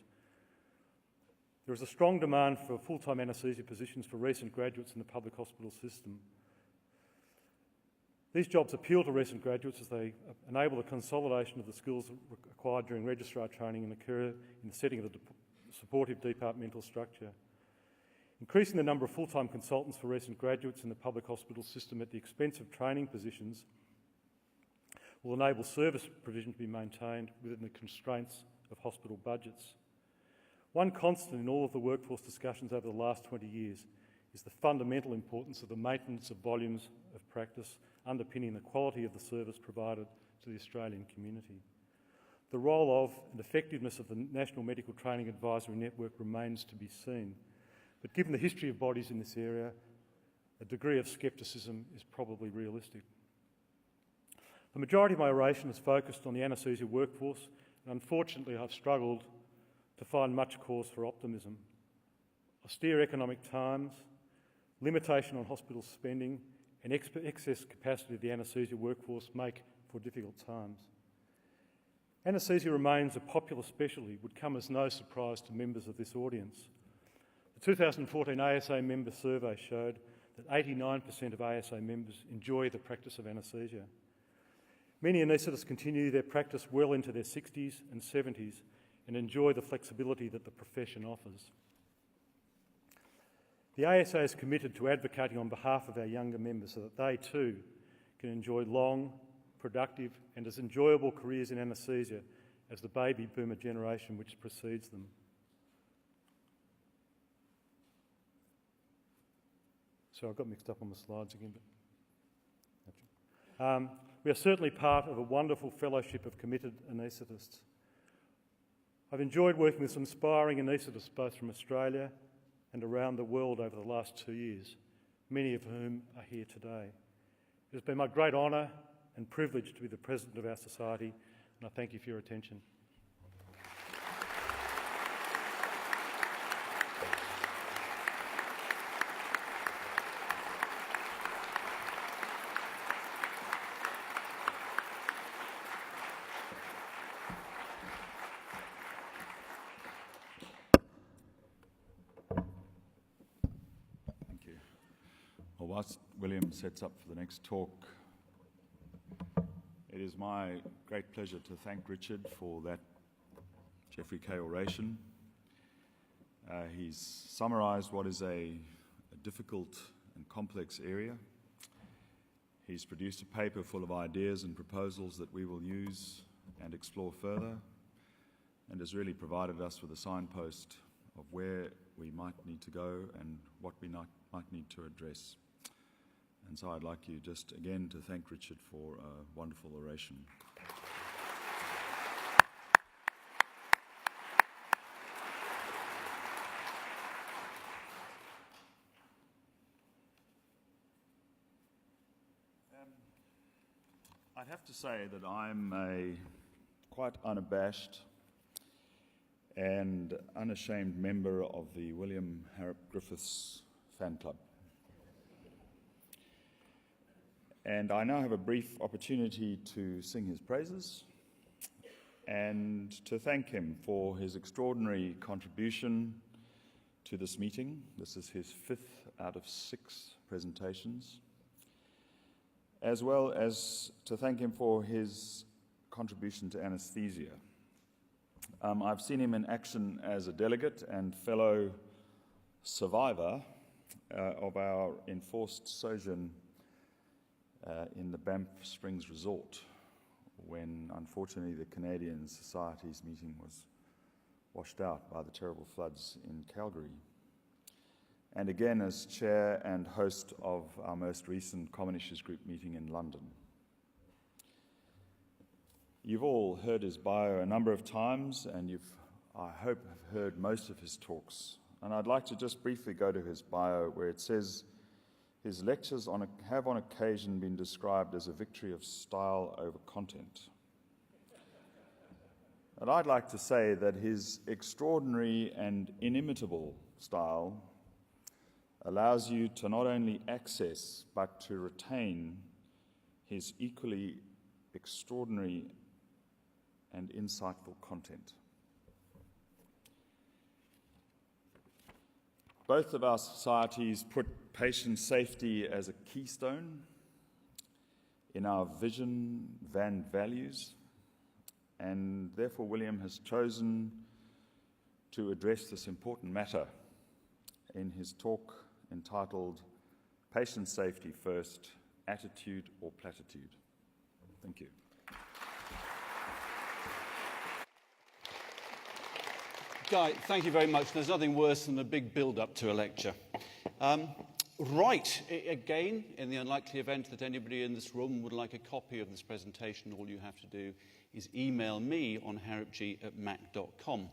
There is a strong demand for full-time anaesthesia positions for recent graduates in the public hospital system. These jobs appeal to recent graduates as they enable the consolidation of the skills acquired during registrar training and occur in the setting of the supportive departmental structure. Increasing the number of full-time consultants for recent graduates in the public hospital system at the expense of training positions will enable service provision to be maintained within the constraints of hospital budgets. One constant in all of the workforce discussions over the last 20 years is the fundamental importance of the maintenance of volumes of practice underpinning the quality of the service provided to the Australian community. The role of and effectiveness of the National Medical Training Advisory Network remains to be seen, but given the history of bodies in this area, a degree of scepticism is probably realistic. The majority of my oration is focused on the anaesthesia workforce, and unfortunately I've struggled to find much cause for optimism. Austere economic times, limitation on hospital spending and excess capacity of the anaesthesia workforce make for difficult times. Anaesthesia remains a popular specialty, would come as no surprise to members of this audience. The 2014 ASA member survey showed that 89% of ASA members enjoy the practice of anaesthesia. Many anaesthetists continue their practice well into their 60s and 70s and enjoy the flexibility that the profession offers. The ASA is committed to advocating on behalf of our younger members so that they too can enjoy long, productive and as enjoyable careers in anaesthesia as the baby boomer generation which precedes them. So I got mixed up on the slides again. We are certainly part of a wonderful fellowship of committed anaesthetists. I've enjoyed working with some inspiring anaesthetists both from Australia and around the world over the last 2 years, many of whom are here today. It has been my great honour and privilege to be the president of our society, and I thank you for your attention. Whilst William sets up for the next talk, it is my great pleasure to thank Richard for that Geoffrey Kaye oration. He's summarised what is a difficult and complex area. He's produced a paper full of ideas and proposals that we will use and explore further, and has really provided us with a signpost of where we might need to go and what we might need to address. And so I'd like you just again to thank Richard for a wonderful oration. I'd have to say that I'm a quite unabashed and unashamed member of the William Harrop Griffiths fan club. And I now have a brief opportunity to sing his praises and to thank him for his extraordinary contribution to this meeting. This is his 5th out of 6 presentations, as well as to thank him for his contribution to anaesthesia. I've seen him in action as a delegate and fellow survivor of our enforced sojourn in the Banff Springs Resort, when unfortunately the Canadian Society's meeting was washed out by the terrible floods in Calgary. And again as chair and host of our most recent Common Issues Group meeting in London. You've all heard his bio a number of times, and you've, I hope, have heard most of his talks. And I'd like to just briefly go to his bio, where it says his lectures have on occasion been described as a victory of style over content. And I'd like to say that his extraordinary and inimitable style allows you to not only access but to retain his equally extraordinary and insightful content. Both of our societies put patient safety as a keystone in our vision and values, and therefore William has chosen to address this important matter in his talk entitled Patient Safety First, Attitude or Platitude. Thank you. Guy, thank you very much. There's nothing worse than a big build-up to a lecture. Again, in the unlikely event that anybody in this room would like a copy of this presentation, all you have to do is email me on harropg@mac.com.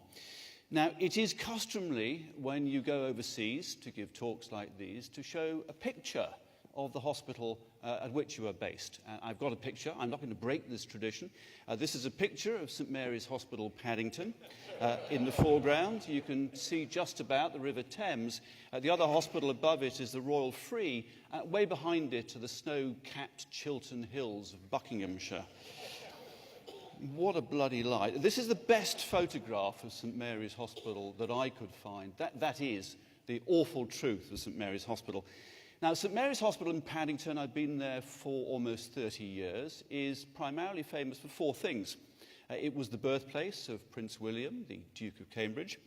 Now, it is customary when you go overseas to give talks like these to show a picture of the hospital at which you are based. I've got a picture. I'm not going to break this tradition. This is a picture of St Mary's Hospital, Paddington. In the foreground, you can see just about the River Thames. The other hospital above it is the Royal Free. Way behind it are the snow-capped Chiltern Hills of Buckinghamshire. What a bloody lie. This is the best photograph of St Mary's Hospital that I could find. That is the awful truth of St Mary's Hospital. Now, St Mary's Hospital in Paddington, I've been there for almost 30 years, is primarily famous for 4 things. It was the birthplace of Prince William, the Duke of Cambridge.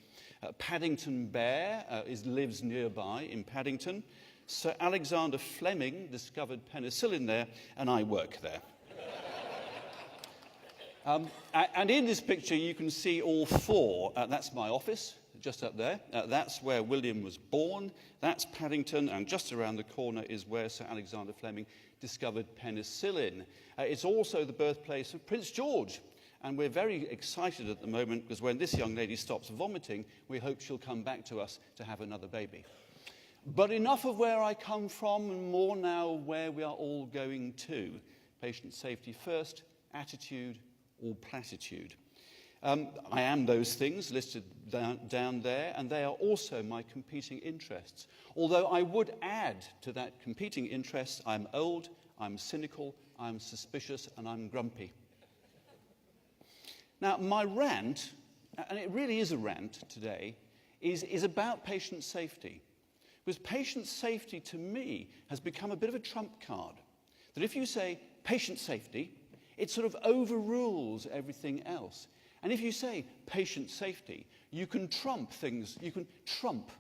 Paddington Bear lives nearby in Paddington. Sir Alexander Fleming discovered penicillin there, and I work there. And in this picture, you can see all 4. That's my office, just up there. That's where William was born. That's Paddington, and just around the corner is where Sir Alexander Fleming discovered penicillin. It's also the birthplace of Prince George, and we're very excited at the moment because when this young lady stops vomiting, we hope she'll come back to us to have another baby. But enough of where I come from, and more now where we are all going to. Patient safety first, attitude or platitude. I am those things listed down there, and they are also my competing interests. Although I would add to that competing interest, I'm old, I'm cynical, I'm suspicious, and I'm grumpy. Now, my rant, and it really is a rant today, is about patient safety. Because patient safety, to me, has become a bit of a trump card. That if you say patient safety, it sort of overrules everything else. And if you say patient safety, you can trump things, you can trump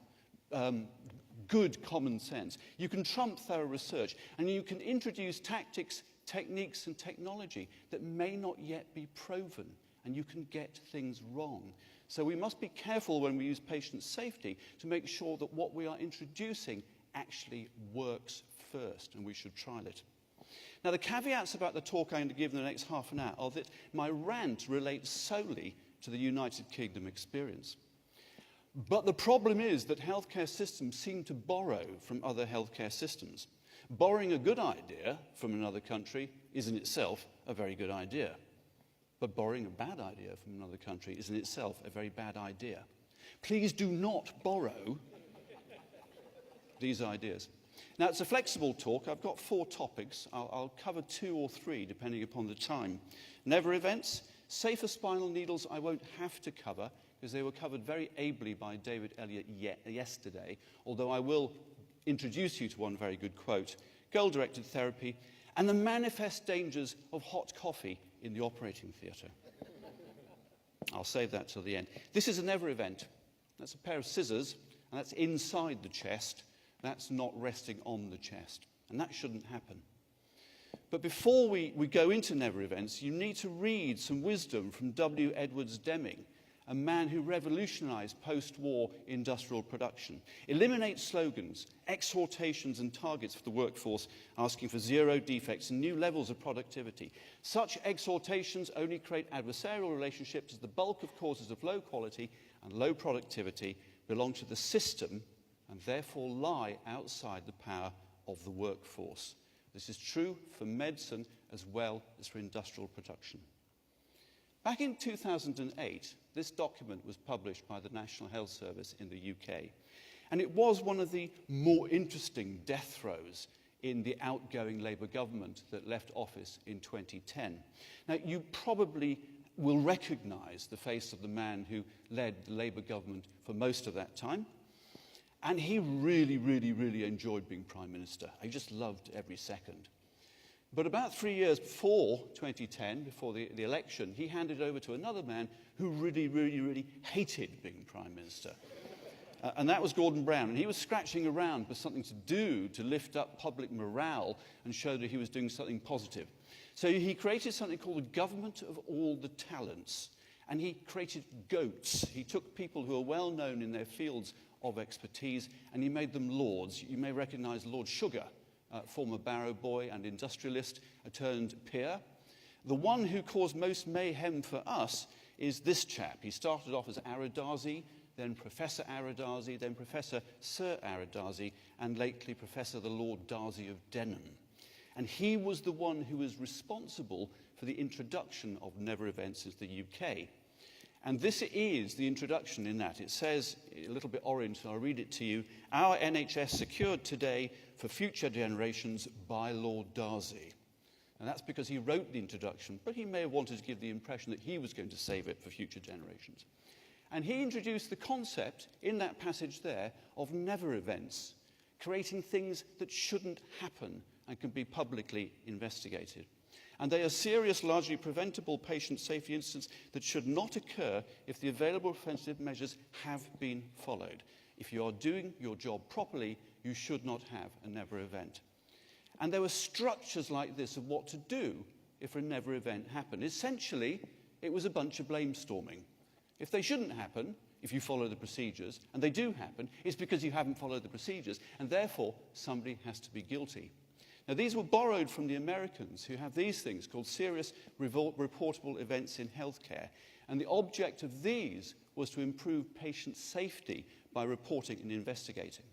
good common sense, you can trump thorough research, and you can introduce tactics, techniques, and technology that may not yet be proven, and you can get things wrong. So we must be careful when we use patient safety to make sure that what we are introducing actually works first, and we should trial it. Now, the caveats about the talk I'm going to give in the next half an hour are that my rant relates solely to the United Kingdom experience. But the problem is that healthcare systems seem to borrow from other healthcare systems. Borrowing a good idea from another country is in itself a very good idea. But borrowing a bad idea from another country is in itself a very bad idea. Please do not borrow these ideas. Now, it's a flexible talk. I've got 4 topics. I'll cover 2 or 3, depending upon the time. Never events. Safer spinal needles I won't have to cover, because they were covered very ably by David Elliott yesterday, although I will introduce you to one very good quote: goal-directed therapy and the manifest dangers of hot coffee in the operating theatre. I'll save that till the end. This is a never event. That's a pair of scissors, and that's inside the chest. That's not resting on the chest, and that shouldn't happen. But before we go into never events, you need to read some wisdom from W. Edwards Deming, a man who revolutionized post-war industrial production. Eliminate slogans, exhortations and targets for the workforce asking for zero defects and new levels of productivity. Such exhortations only create adversarial relationships, as the bulk of causes of low quality and low productivity belong to the system and therefore lie outside the power of the workforce. This is true for medicine as well as for industrial production. Back in 2008, this document was published by the National Health Service in the UK, and it was one of the more interesting death throes in the outgoing Labour government that left office in 2010. Now, you probably will recognise the face of the man who led the Labour government for most of that time, and he really enjoyed being Prime Minister. He just loved every second. But about 3 years before 2010, before the election, he handed over to another man who really hated being Prime Minister. And that was Gordon Brown. And he was scratching around for something to do to lift up public morale and show that he was doing something positive. So he created something called the Government of All the Talents. And he created GOATs. He took people who are well known in their fields of expertise and he made them lords. You may recognise Lord Sugar, former barrow boy and industrialist, turned peer. The one who caused most mayhem for us is this chap. He started off as Aradarzi, then Professor Aradarzi, then Professor Sir Aradarzi, and lately Professor the Lord Darzi of Denham. And he was the one who was responsible for the introduction of never events into the UK. And this is the introduction in that. It says, a little bit orange, so I'll read it to you: "Our NHS secured today for future generations by Lord Darzi." And that's because he wrote the introduction, but he may have wanted to give the impression that he was going to save it for future generations. And he introduced the concept in that passage there of never events, creating things that shouldn't happen and can be publicly investigated. And they are serious, largely preventable patient safety incidents that should not occur if the available preventive measures have been followed. If you are doing your job properly, you should not have a never event. And there were structures like this of what to do if a never event happened. Essentially, it was a bunch of blame storming. If they shouldn't happen, if you follow the procedures, and they do happen, it's because you haven't followed the procedures, and therefore somebody has to be guilty. Now, these were borrowed from the Americans, who have these things called serious reportable events in healthcare. And the object of these was to improve patient safety by reporting and investigating.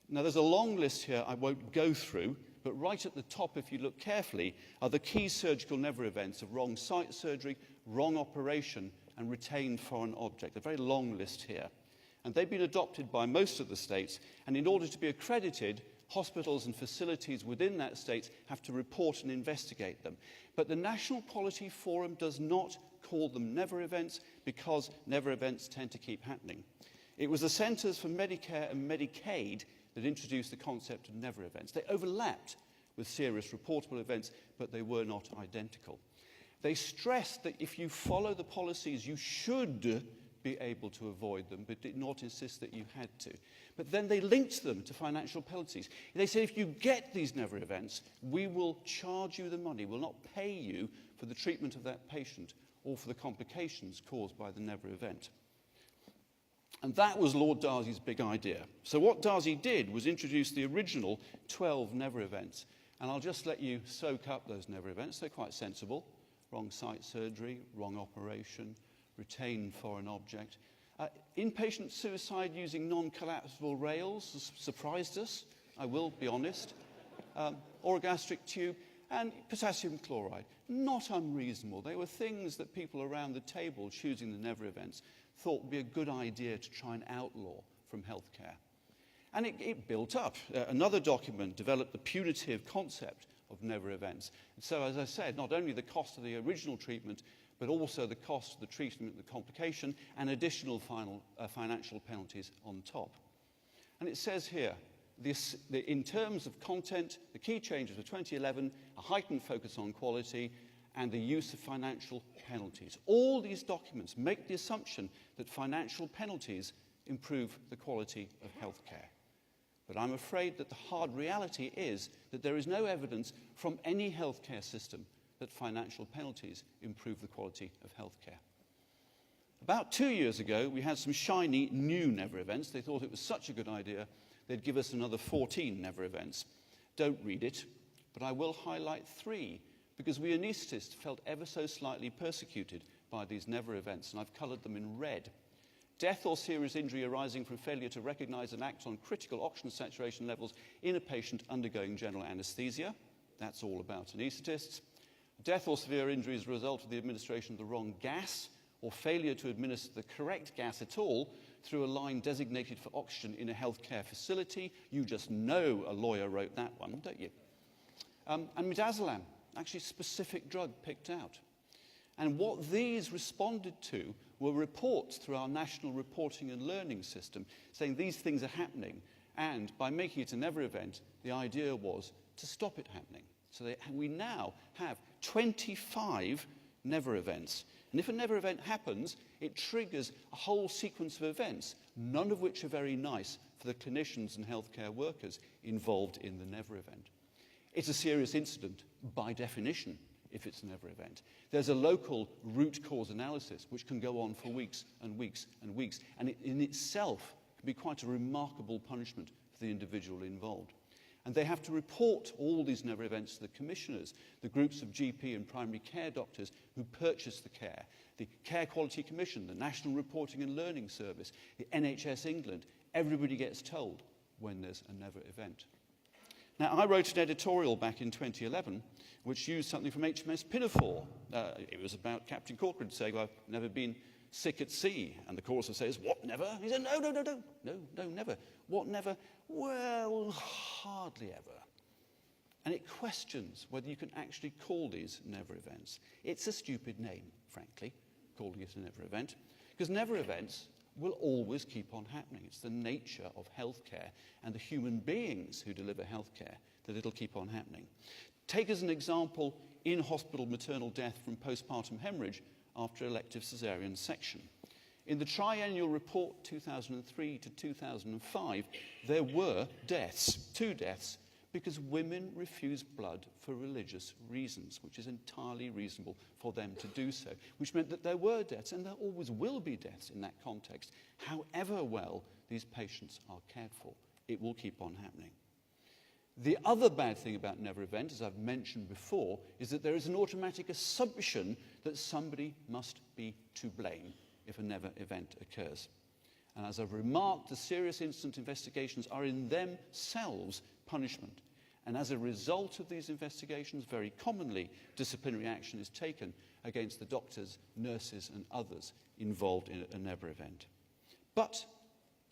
Now, there's a long list here I won't go through, but right at the top, if you look carefully, are the key surgical never events of wrong site surgery, wrong operation, and retained foreign object. A very long list here. And they've been adopted by most of the states, and in order to be accredited, hospitals and facilities within that state have to report and investigate them. But the National Quality Forum does not call them never events because never events tend to keep happening. It was the Centres for Medicare and Medicaid that introduced the concept of never events. They overlapped with serious reportable events, but they were not identical. They stressed that if you follow the policies, you should be able to avoid them, but did not insist that you had to. But then they linked them to financial penalties. They said, if you get these never events, we will charge you the money, we'll not pay you for the treatment of that patient or for the complications caused by the never event. And that was Lord Darzy's big idea. So what Darzy did was introduce the original 12 never events. And I'll just let you soak up those never events. They're quite sensible. Wrong site surgery, wrong operation, retained foreign object. Inpatient suicide using non-collapsible rails surprised us, I will be honest. Orogastric tube and potassium chloride. Not unreasonable. They were things that people around the table choosing the never events thought would be a good idea to try and outlaw from healthcare. And it built up. Another document developed the punitive concept of never events. And so, as I said, not only the cost of the original treatment, but also the cost of the treatment, the complication, and additional financial penalties on top. And it says here, in terms of content, the key changes for 2011, a heightened focus on quality, and the use of financial penalties. All these documents make the assumption that financial penalties improve the quality of healthcare. But I'm afraid that the hard reality is that there is no evidence from any healthcare system that financial penalties improve the quality of healthcare. About 2 years ago, we had some shiny new never events. They thought it was such a good idea, they'd give us another 14 never events. Don't read it, but I will highlight 3, because we anaesthetists felt ever so slightly persecuted by these never events, and I've coloured them in red. Death or serious injury arising from failure to recognise and act on critical oxygen saturation levels in a patient undergoing general anaesthesia. That's all about anaesthetists. Death or severe injury as a result of the administration of the wrong gas, or failure to administer the correct gas at all through a line designated for oxygen in a healthcare facility. You just know a lawyer wrote that one, don't you? And midazolam, actually a specific drug picked out. And what these responded to were reports through our national reporting and learning system saying these things are happening, and by making it a never event, the idea was to stop it happening. So we now have 25 never events. And if a never event happens, it triggers a whole sequence of events, none of which are very nice for the clinicians and healthcare workers involved in the never event. It's a serious incident by definition if it's a never event. There's a local root cause analysis which can go on for weeks and weeks and weeks, and it in itself can be quite a remarkable punishment for the individual involved. And they have to report all these never events to the commissioners, the groups of GP and primary care doctors who purchase the care, the Care Quality Commission, the National Reporting and Learning Service, the NHS England. Everybody gets told when there's a never event. Now, I wrote an editorial back in 2011 which used something from HMS Pinafore. It was about Captain Corcoran saying, well, I've never been sick at sea. And the chorus says, what, never? He said, no, never. What, never? Well, hardly ever. And it questions whether you can actually call these never events. It's a stupid name, frankly, calling it a never event, because never events will always keep on happening. It's the nature of healthcare and the human beings who deliver healthcare that it'll keep on happening. Take as an example in-hospital maternal death from postpartum hemorrhage after elective caesarean section. In the triennial report 2003 to 2005, there were deaths, 2 deaths, because women refused blood for religious reasons, which is entirely reasonable for them to do so, which meant that there were deaths, and there always will be deaths in that context. However well these patients are cared for, it will keep on happening. The other bad thing about never event, as I've mentioned before, is that there is an automatic assumption that somebody must be to blame if a never event occurs. And as I've remarked, the serious incident investigations are in themselves punishment. And as a result of these investigations, very commonly disciplinary action is taken against the doctors, nurses and others involved in a never event. But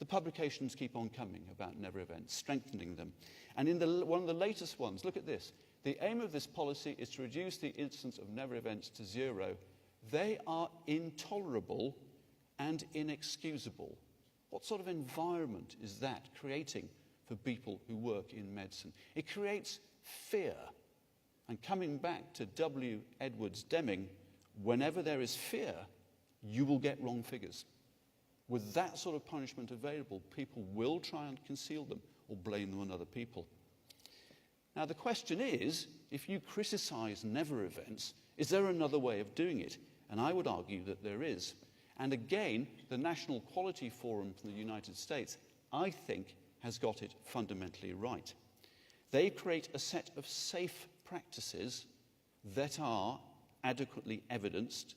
the publications keep on coming about never events, strengthening them. And in one of the latest ones, look at this. The aim of this policy is to reduce the incidence of never events to 0. They are intolerable and inexcusable. What sort of environment is that creating for people who work in medicine? It creates fear. And coming back to W. Edwards Deming, whenever there is fear, you will get wrong figures. With that sort of punishment available, people will try and conceal them or blame them on other people. Now, the question is, if you criticise never events, is there another way of doing it? And I would argue that there is. And again, the National Quality Forum from the United States, I think, has got it fundamentally right. They create a set of safe practices that are adequately evidenced,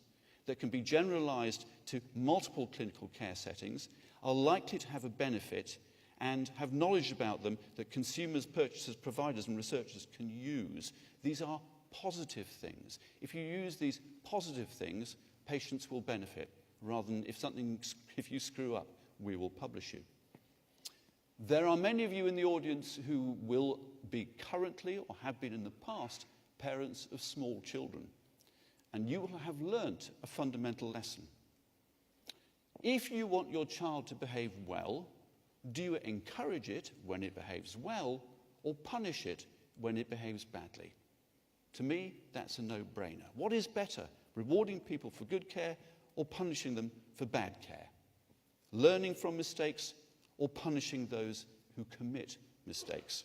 that can be generalised to multiple clinical care settings, are likely to have a benefit, and have knowledge about them that consumers, purchasers, providers and researchers can use. These are positive things. If you use these positive things, patients will benefit, rather than if you screw up, we will publish you. There are many of you in the audience who will be currently, or have been in the past, parents of small children. and you will have learnt a fundamental lesson. If you want your child to behave well, do you encourage it when it behaves well, or punish it when it behaves badly? To me, that's a no-brainer. What is better, rewarding people for good care or punishing them for bad care? Learning from mistakes or punishing those who commit mistakes?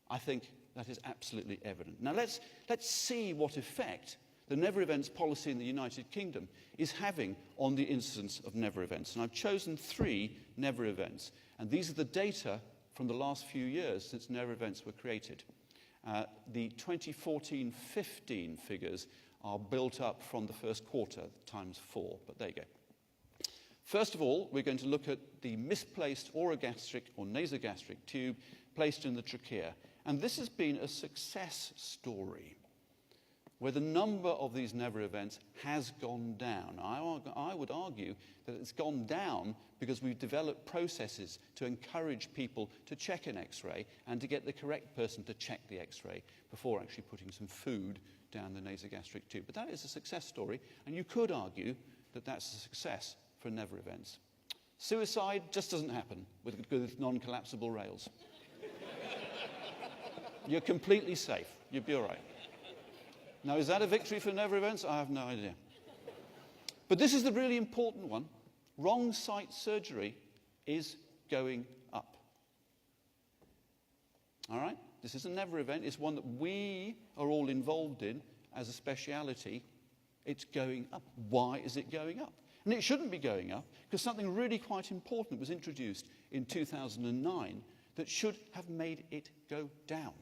I think that is absolutely evident. Now let's see what effect the never events policy in the United Kingdom is having on the incidence of never events. And I've chosen 3 never events. And these are the data from the last few years since never events were created. The 2014-15 figures are built up from the first quarter, times 4, but there you go. First of all, we're going to look at the misplaced orogastric or nasogastric tube placed in the trachea. And this has been a success story, where the number of these never events has gone down. I would argue that it's gone down because we've developed processes to encourage people to check an X-ray and to get the correct person to check the X-ray before actually putting some food down the nasogastric tube. But that is a success story, and you could argue that that's a success for never events. Suicide just doesn't happen with non-collapsible rails. You're completely safe. You'll be all right. Now, is that a victory for never events? I have no idea. But this is the really important one. Wrong site surgery is going up. All right? This is a never event. It's one that we are all involved in as a speciality. It's going up. Why is it going up? And it shouldn't be going up because something really quite important was introduced in 2009 that should have made it go down.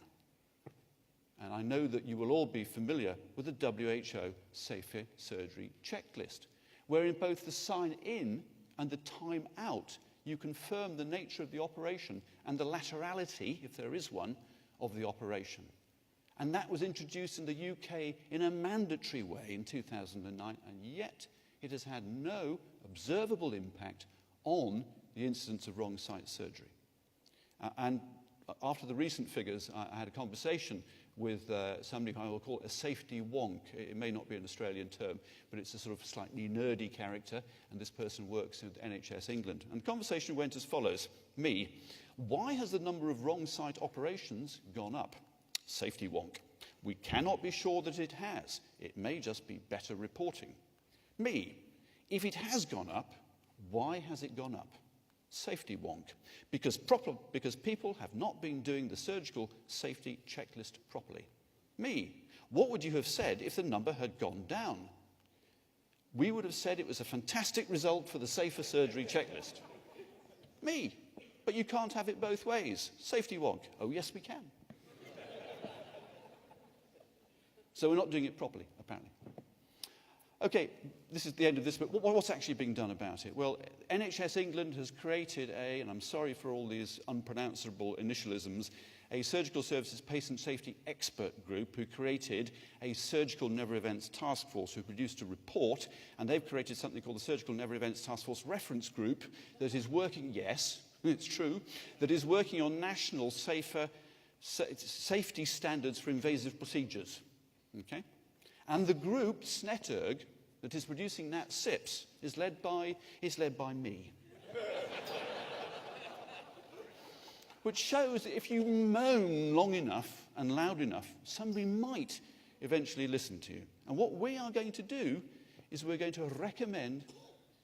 And I know that you will all be familiar with the WHO Safer Surgery Checklist, where in both the sign in and the time out, you confirm the nature of the operation and the laterality, if there is one, of the operation. And that was introduced in the UK in a mandatory way in 2009, and yet it has had no observable impact on the incidence of wrong site surgery. And after the recent figures, I had a conversation with somebody who I will call a safety wonk. It may not be an Australian term, but it's a sort of slightly nerdy character, and this person works with NHS England. And the conversation went as follows. Me, why has the number of wrong site operations gone up? Safety wonk. We cannot be sure that it has. It may just be better reporting. Me, if it has gone up, why has it gone up? Safety wonk. Because people have not been doing the surgical safety checklist properly. Me, what would you have said if the number had gone down? We would have said it was a fantastic result for the safer surgery checklist. Me, but you can't have it both ways. Safety wonk. Oh, yes, we can. So we're not doing it properly, apparently. Okay, this is the end of this, but what's actually being done about it? Well, NHS England has created and I'm sorry for all these unpronounceable initialisms, a surgical services patient safety expert group who created a surgical never events task force who produced a report, and they've created something called the Surgical Never Events Task Force Reference Group that is working, yes, it's true, that is working on national safety standards for invasive procedures. Okay? And the group, SNETERG, that is producing that SIPS, is led by me. Which shows that if you moan long enough and loud enough, somebody might eventually listen to you. And what we are going to do is we're going to recommend,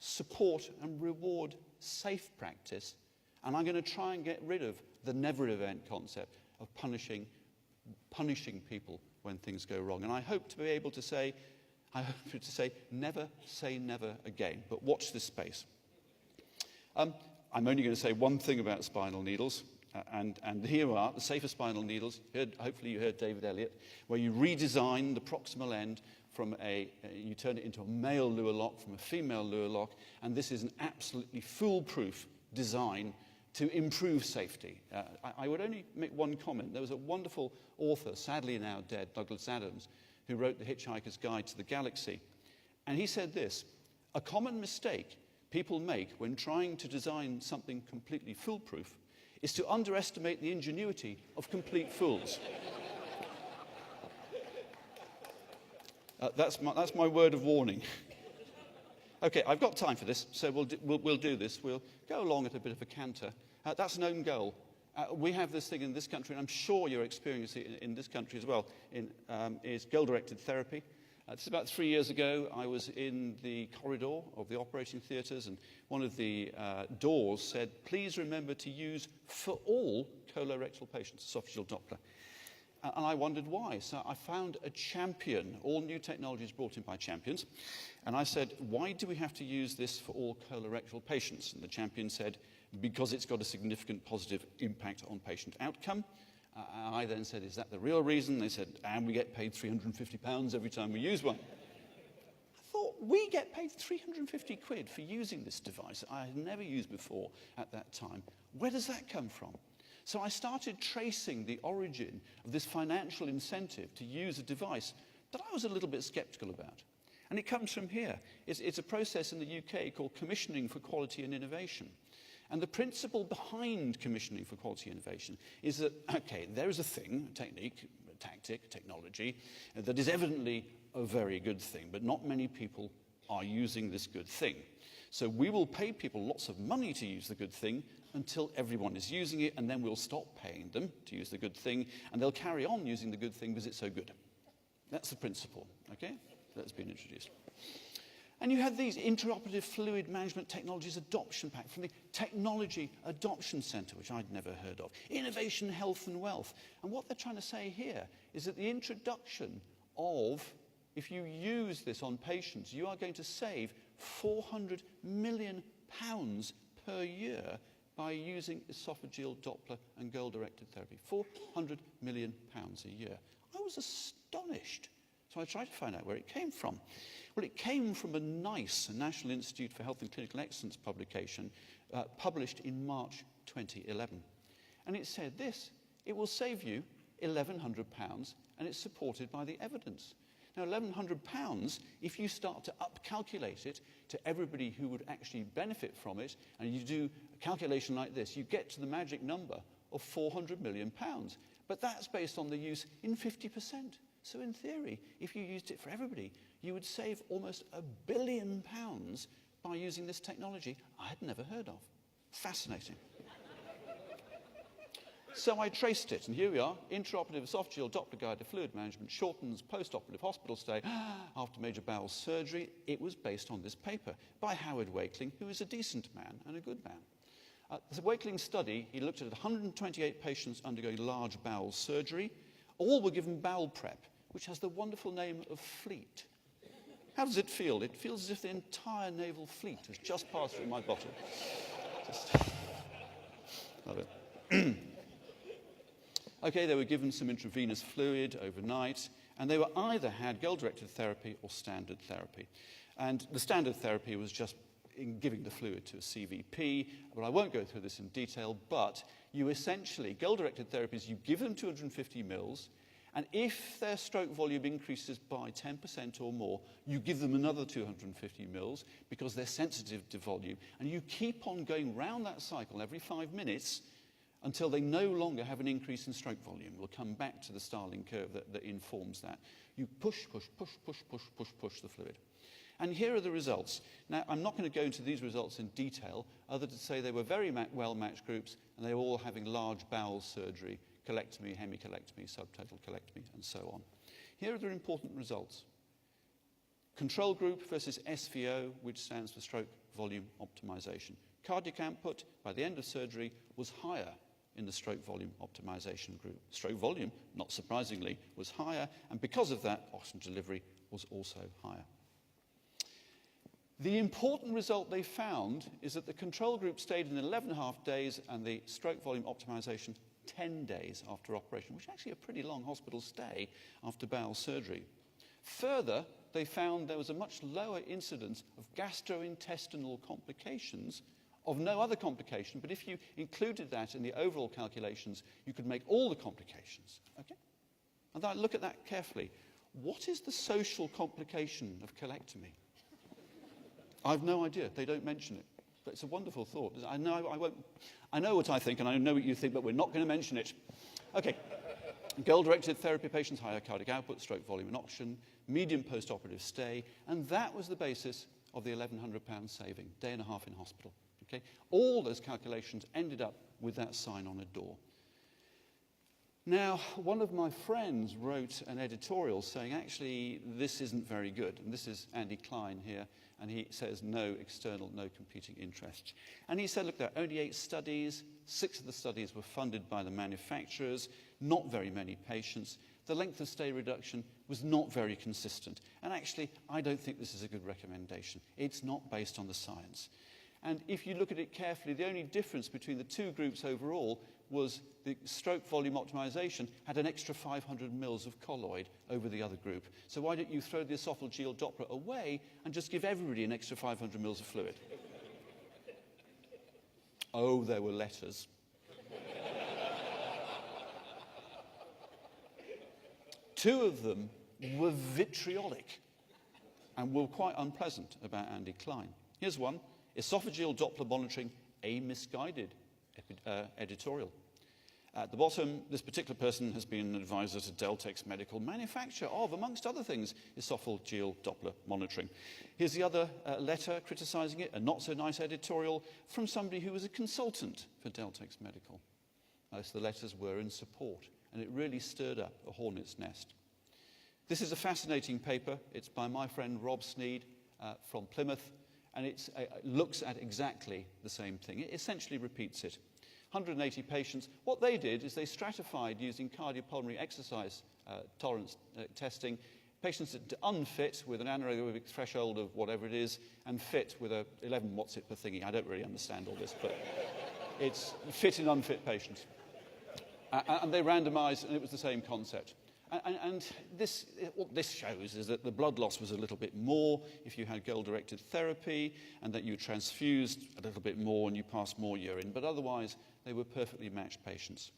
support and reward safe practice. And I'm going to try and get rid of the never event concept of punishing people when things go wrong. And I hope to be able to say, never say never again. But watch this space. I'm only going to say one thing about spinal needles. And here are the safer spinal needles. Hopefully you heard David Elliott, where you redesign the proximal end from you turn it into a male Luer lock from a female Luer lock. And this is an absolutely foolproof design to improve safety. I would only make one comment. There was a wonderful author, sadly now dead, Douglas Adams, who wrote The Hitchhiker's Guide to the Galaxy. And he said this: a common mistake people make when trying to design something completely foolproof is to underestimate the ingenuity of complete fools. That's my word of warning. Okay, I've got time for this, so we'll do this. We'll go along at a bit of a canter. That's an own goal. We have this thing in this country, and I'm sure you're experiencing it in this country as well, is goal-directed therapy. This is about 3 years ago. I was in the corridor of the operating theatres, and one of the doors said, please remember to use for all colorectal patients, esophageal Doppler. And I wondered why. So I found a champion, all new technologies brought in by champions. And I said, why do we have to use this for all colorectal patients? And the champion said, because it's got a significant positive impact on patient outcome. I then said, is that the real reason? They said, and we get paid £350 every time we use one. I thought, we get paid 350 quid for using this device I had never used before at that time. Where does that come from? So I started tracing the origin of this financial incentive to use a device that I was a little bit skeptical about. And it comes from here. It's a process in the UK called commissioning for quality and innovation. And the principle behind commissioning for quality innovation is that, okay, there is a thing, a technique, a tactic, technology, that is evidently a very good thing, but not many people are using this good thing. So we will pay people lots of money to use the good thing until everyone is using it, and then we'll stop paying them to use the good thing, and they'll carry on using the good thing because it's so good. That's the principle, okay? That's been introduced. And you had these interoperative fluid management technologies adoption pack from the Technology Adoption Centre, which I'd never heard of. Innovation, health and wealth. And what they're trying to say here is that the introduction of, if you use this on patients, you are going to save £400 million per year by using esophageal Doppler and goal-directed therapy. £400 million a year. I was astonished. So I tried to find out where it came from. Well, it came from a NICE, a National Institute for Health and Clinical Excellence publication, published in March 2011. And it said this, it will save you £1,100, and it's supported by the evidence. Now, £1,100, if you start to up-calculate it to everybody who would actually benefit from it, and you do a calculation like this, you get to the magic number of £400 million. But that's based on the use in 50%. So in theory, if you used it for everybody, you would save almost £1 billion by using this technology I had never heard of. Fascinating. So I traced it, and here we are. Intraoperative esophageal Doppler-guided fluid management shortens post-operative hospital stay after major bowel surgery. It was based on this paper by Howard Wakeling, who is a decent man and a good man. The Wakeling study, he looked at 128 patients undergoing large bowel surgery. All were given bowel prep, which has the wonderful name of Fleet. How does it feel? It feels as if the entire naval fleet has just passed through my bottle. Love it. Okay, they were given some intravenous fluid overnight, and they were either had goal-directed therapy or standard therapy. And the standard therapy was just in giving the fluid to a CVP, but I won't go through this in detail, but you essentially, goal-directed therapies, you give them 250 mils, and if their stroke volume increases by 10% or more, you give them another 250 mils because they're sensitive to volume, and you keep on going round that cycle every 5 minutes until they no longer have an increase in stroke volume. We'll come back to the Starling curve that informs that. You push, push, push, push, push, push, push the fluid. And here are the results. Now, I'm not going to go into these results in detail, other than to say they were very well-matched groups, and they were all having large bowel surgery, colectomy, hemicolectomy, subtotal colectomy, and so on. Here are the important results. Control group versus SVO, which stands for stroke volume optimization. Cardiac output, by the end of surgery, was higher in the stroke volume optimization group. Stroke volume, not surprisingly, was higher, and because of that, oxygen delivery was also higher. The important result they found is that the control group stayed in 11.5 days and the stroke volume optimization 10 days after operation, which is actually a pretty long hospital stay after bowel surgery. Further, they found there was a much lower incidence of gastrointestinal complications, of no other complication, but if you included that in the overall calculations, you could make all the complications. Okay? And I look at that carefully. What is the social complication of colectomy? I've no idea. They don't mention it. But it's a wonderful thought. I know what I think, and I know what you think, but we're not going to mention it. Okay. Goal-directed therapy patients, higher cardiac output, stroke volume and oxygen, medium post-operative stay, and that was the basis of the £1,100 saving, day and a half in hospital. Okay? All those calculations ended up with that sign on a door. Now, one of my friends wrote an editorial saying, actually, this isn't very good. And this is Andy Klein here, and he says no external, no competing interests. And he said, look, there are only 8 studies. 6 of the studies were funded by the manufacturers, not very many patients. The length of stay reduction was not very consistent. And actually, I don't think this is a good recommendation. It's not based on the science. And if you look at it carefully, the only difference between the 2 groups overall was the stroke volume optimization had an extra 500 mils of colloid over the other group. So why don't you throw the esophageal Doppler away and just give everybody an extra 500 mils of fluid? Oh, there were letters. 2 of them were vitriolic and were quite unpleasant about Andy Klein. Here's one. Esophageal Doppler monitoring, a misguided editorial. At the bottom, this particular person has been an advisor to Deltex Medical, manufacturer of, amongst other things, esophageal Doppler monitoring. Here's the other letter criticizing it, a not-so-nice editorial from somebody who was a consultant for Deltex Medical. Most of the letters were in support, and it really stirred up a hornet's nest. This is a fascinating paper. It's by my friend Rob Sneed from Plymouth, and it looks at exactly the same thing. It essentially repeats it. 180 patients. What they did is they stratified using cardiopulmonary exercise tolerance testing patients unfit with an anaerobic threshold of whatever it is, and fit with a 11 what's it per thingy. I don't really understand all this, but it's fit and unfit patients. And they randomized, and it was the same concept. And what this shows is that the blood loss was a little bit more if you had goal-directed therapy, and that you transfused a little bit more and you passed more urine. But otherwise, they were perfectly matched patients.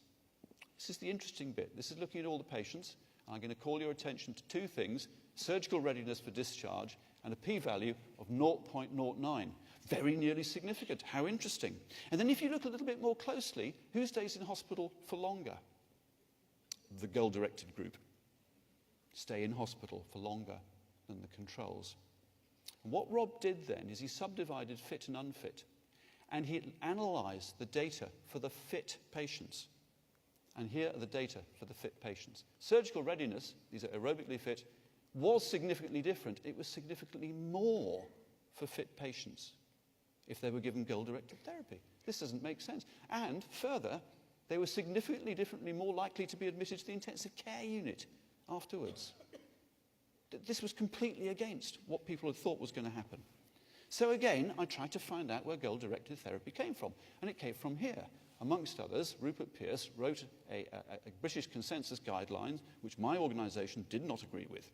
This is the interesting bit. This is looking at all the patients. I'm going to call your attention to 2 things: surgical readiness for discharge and a p-value of 0.09. Very nearly significant. How interesting. And then if you look a little bit more closely, who stays in hospital for longer? The goal-directed group stay in hospital for longer than the controls. And what Rob did then is he subdivided fit and unfit, and he analysed the data for the fit patients. And here are the data for the fit patients. Surgical readiness, these are aerobically fit, was significantly different. It was significantly more for fit patients if they were given goal-directed therapy. This doesn't make sense. And further, they were significantly differently more likely to be admitted to the intensive care unit afterwards. This was completely against what people had thought was going to happen. So again, I tried to find out where goal-directed therapy came from, and it came from here. Amongst others, Rupert Pearce wrote a British consensus guidelines, which my organisation did not agree with.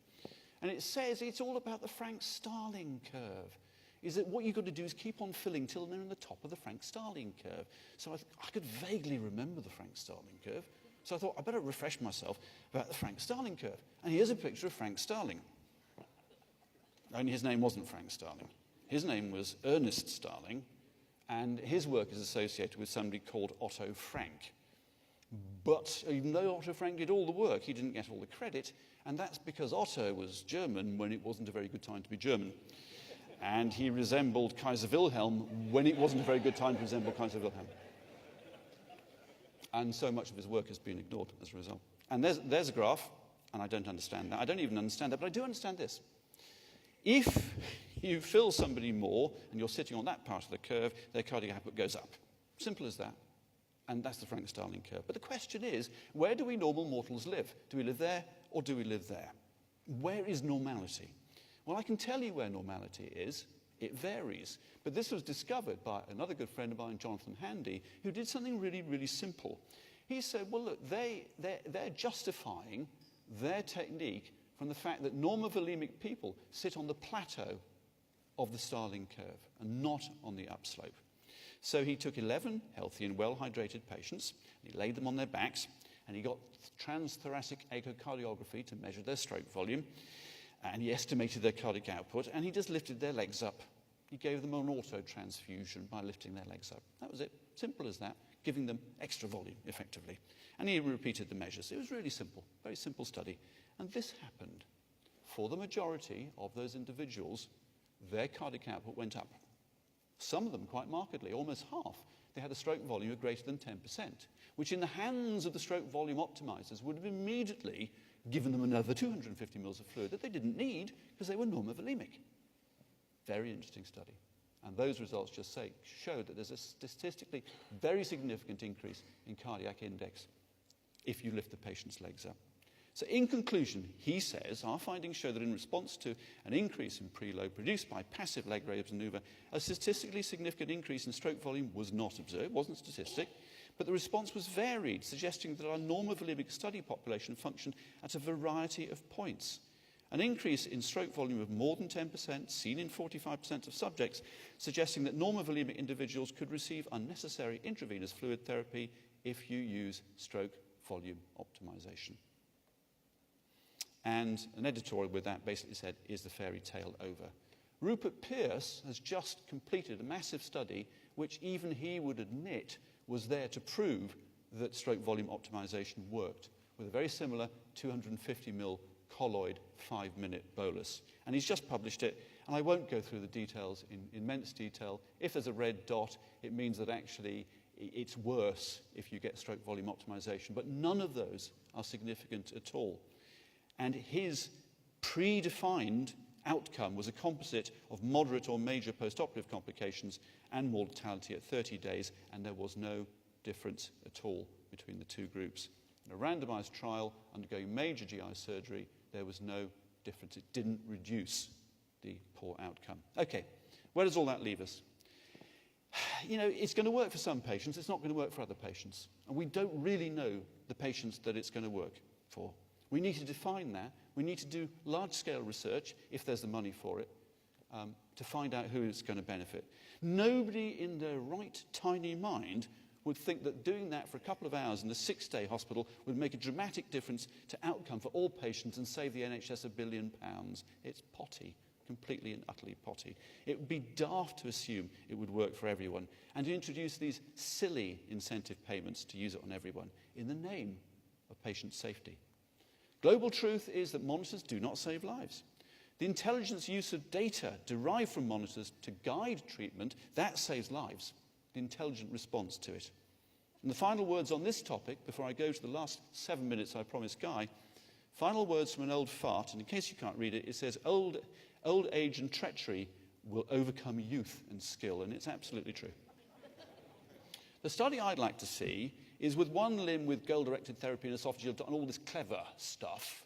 And it says it's all about the Frank-Starling curve. Is that what you've got to do is keep on filling till they're in the top of the Frank-Starling curve. So I could vaguely remember the Frank-Starling curve. So I thought, I better refresh myself about the Frank-Starling curve. And here's a picture of Frank Starling. Only his name wasn't Frank Starling. His name was Ernest Starling, and his work is associated with somebody called Otto Frank. But even though Otto Frank did all the work, he didn't get all the credit, and that's because Otto was German when it wasn't a very good time to be German. And he resembled Kaiser Wilhelm when it wasn't a very good time to resemble Kaiser Wilhelm. And so much of his work has been ignored as a result. And there's a graph, and I don't understand that. I don't even understand that, but I do understand this. If you fill somebody more, and you're sitting on that part of the curve, their cardiac output goes up. Simple as that. And that's the Frank-Starling curve. But the question is, where do we normal mortals live? Do we live there, or do we live there? Where is normality? Well, I can tell you where normality is. It varies. But this was discovered by another good friend of mine, Jonathan Handy, who did something really, really simple. He said, well, look, they're justifying their technique from the fact that normovolemic people sit on the plateau of the Starling curve and not on the upslope. So he took 11 healthy and well-hydrated patients, and he laid them on their backs, and he got transthoracic echocardiography to measure their stroke volume, and he estimated their cardiac output, and he just lifted their legs up. He gave them an auto transfusion by lifting their legs up. That was it. Simple as that. giving them extra volume, effectively. And he repeated the measures. It was really simple, very simple study. And this happened. For the majority of those individuals, their cardiac output went up. Some of them quite markedly, almost half. They had a stroke volume of greater than 10%, which in the hands of the stroke volume optimizers would have immediately given them another 250 mils of fluid that they didn't need because they were normovolemic. Very interesting study. And those results just show that there's a statistically very significant increase in cardiac index if you lift the patient's legs up. So in conclusion, he says, our findings show that in response to an increase in preload produced by passive leg raise maneuver, a statistically significant increase in stroke volume was not observed, wasn't a statistic, but the response was varied, suggesting that our normovolemic study population functioned at a variety of points. An increase in stroke volume of more than 10%, seen in 45% of subjects, suggesting that normovolemic individuals could receive unnecessary intravenous fluid therapy if you use stroke volume optimization. And an editorial with that basically said, is the fairy tale over? Rupert Pearce has just completed a massive study which even he would admit was there to prove that stroke volume optimization worked, with a very similar 250 mil colloid 5-minute bolus. And he's just published it, and I won't go through the details in immense detail. If there's a red dot, it means that actually it's worse if you get stroke volume optimization, but none of those are significant at all. And his predefined outcome was a composite of moderate or major postoperative complications and mortality at 30 days, and there was no difference at all between the two groups. In a randomized trial undergoing major GI surgery, there was no difference. It didn't reduce the poor outcome. Okay, where does all that leave us? You know, it's going to work for some patients, it's not going to work for other patients. And we don't really know the patients that it's going to work for. We need to define that. We need to do large-scale research, if there's the money for it, to find out who it's going to benefit. Nobody in their right tiny mind would think that doing that for a couple of hours in a 6-day hospital would make a dramatic difference to outcome for all patients and save the NHS £1 billion. It's potty, completely and utterly potty. It would be daft to assume it would work for everyone and to introduce these silly incentive payments to use it on everyone in the name of patient safety. Global truth is that monitors do not save lives. The intelligence use of data derived from monitors to guide treatment, that saves lives. The intelligent response to it. And the final words on this topic, before I go to the last 7 minutes I promised Guy, final words from an old fart, and in case you can't read it, it says, old age and treachery will overcome youth and skill, and it's absolutely true. The study I'd like to see is with one limb with goal-directed therapy and esophageal and all this clever stuff,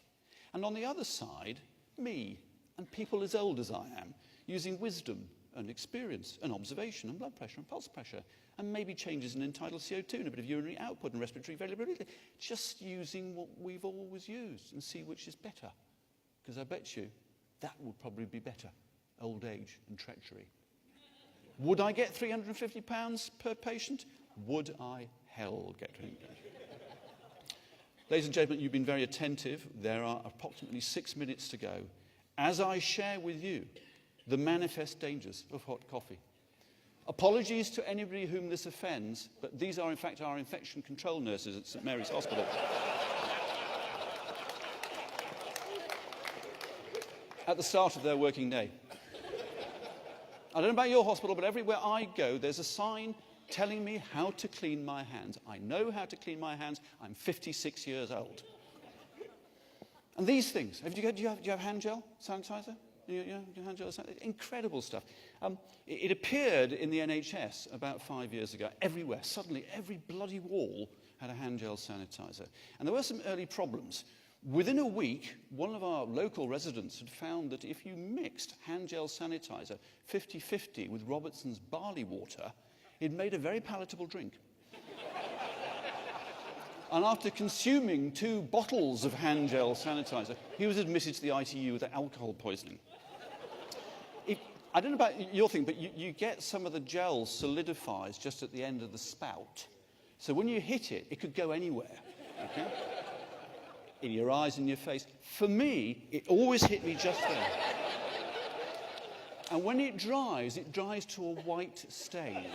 and on the other side, me and people as old as I am, using wisdom and experience and observation and blood pressure and pulse pressure and maybe changes in entitled CO2 and a bit of urinary output and respiratory variability. Just using what we've always used and see which is better. Because I bet you that would probably be better, old age and treachery. Would I get £350 per patient? Would I hell get £350? Ladies and gentlemen, you've been very attentive. There are approximately 6 minutes to go. As I share with you the manifest dangers of hot coffee. Apologies to anybody whom this offends, but these are in fact our infection control nurses at St Mary's Hospital. At the start of their working day. I don't know about your hospital, but everywhere I go, there's a sign telling me how to clean my hands. I know how to clean my hands. I'm 56 years old. And these things, do you have hand gel sanitizer? Incredible stuff. It appeared in the NHS about 5 years ago. Everywhere, suddenly, every bloody wall had a hand gel sanitizer. And there were some early problems. Within a week, one of our local residents had found that if you mixed hand gel sanitizer 50-50 with Robertson's barley water, it made a very palatable drink. And after consuming 2 bottles of hand gel sanitizer, he was admitted to the ITU with alcohol poisoning. I don't know about your thing, but you get some of the gel solidifies just at the end of the spout. So when you hit it, it could go anywhere. Okay? In your eyes, in your face. For me, it always hit me just there. And when it dries to a white stain.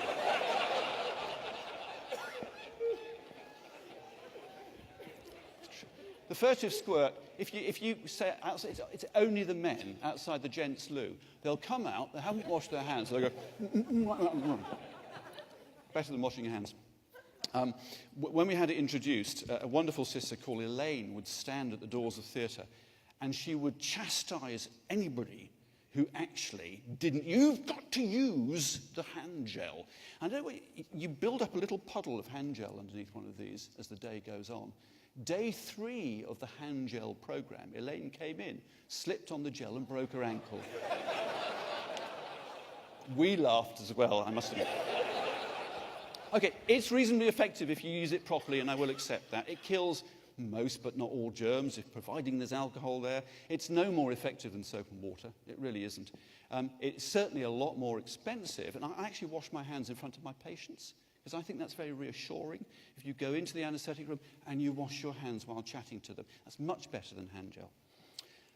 The furtive squirt, if you say outside, it's only the men outside the gents' loo. They'll come out, they haven't washed their hands, so they'll go, better than washing your hands. When we had it introduced, a wonderful sister called Elaine would stand at the doors of theatre, and she would chastise anybody who actually didn't. You've got to use the hand gel. And you build up a little puddle of hand gel underneath one of these as the day goes on. Day 3 of the hand gel program, Elaine came in, slipped on the gel and broke her ankle. We laughed as well, I must admit. Okay, it's reasonably effective if you use it properly, and I will accept that. It kills most but not all germs, if providing there's alcohol there. It's no more effective than soap and water. It really isn't. It's certainly a lot more expensive, and I actually wash my hands in front of my patients, because I think that's very reassuring. If you go into the anaesthetic room and you wash your hands while chatting to them, that's much better than hand gel.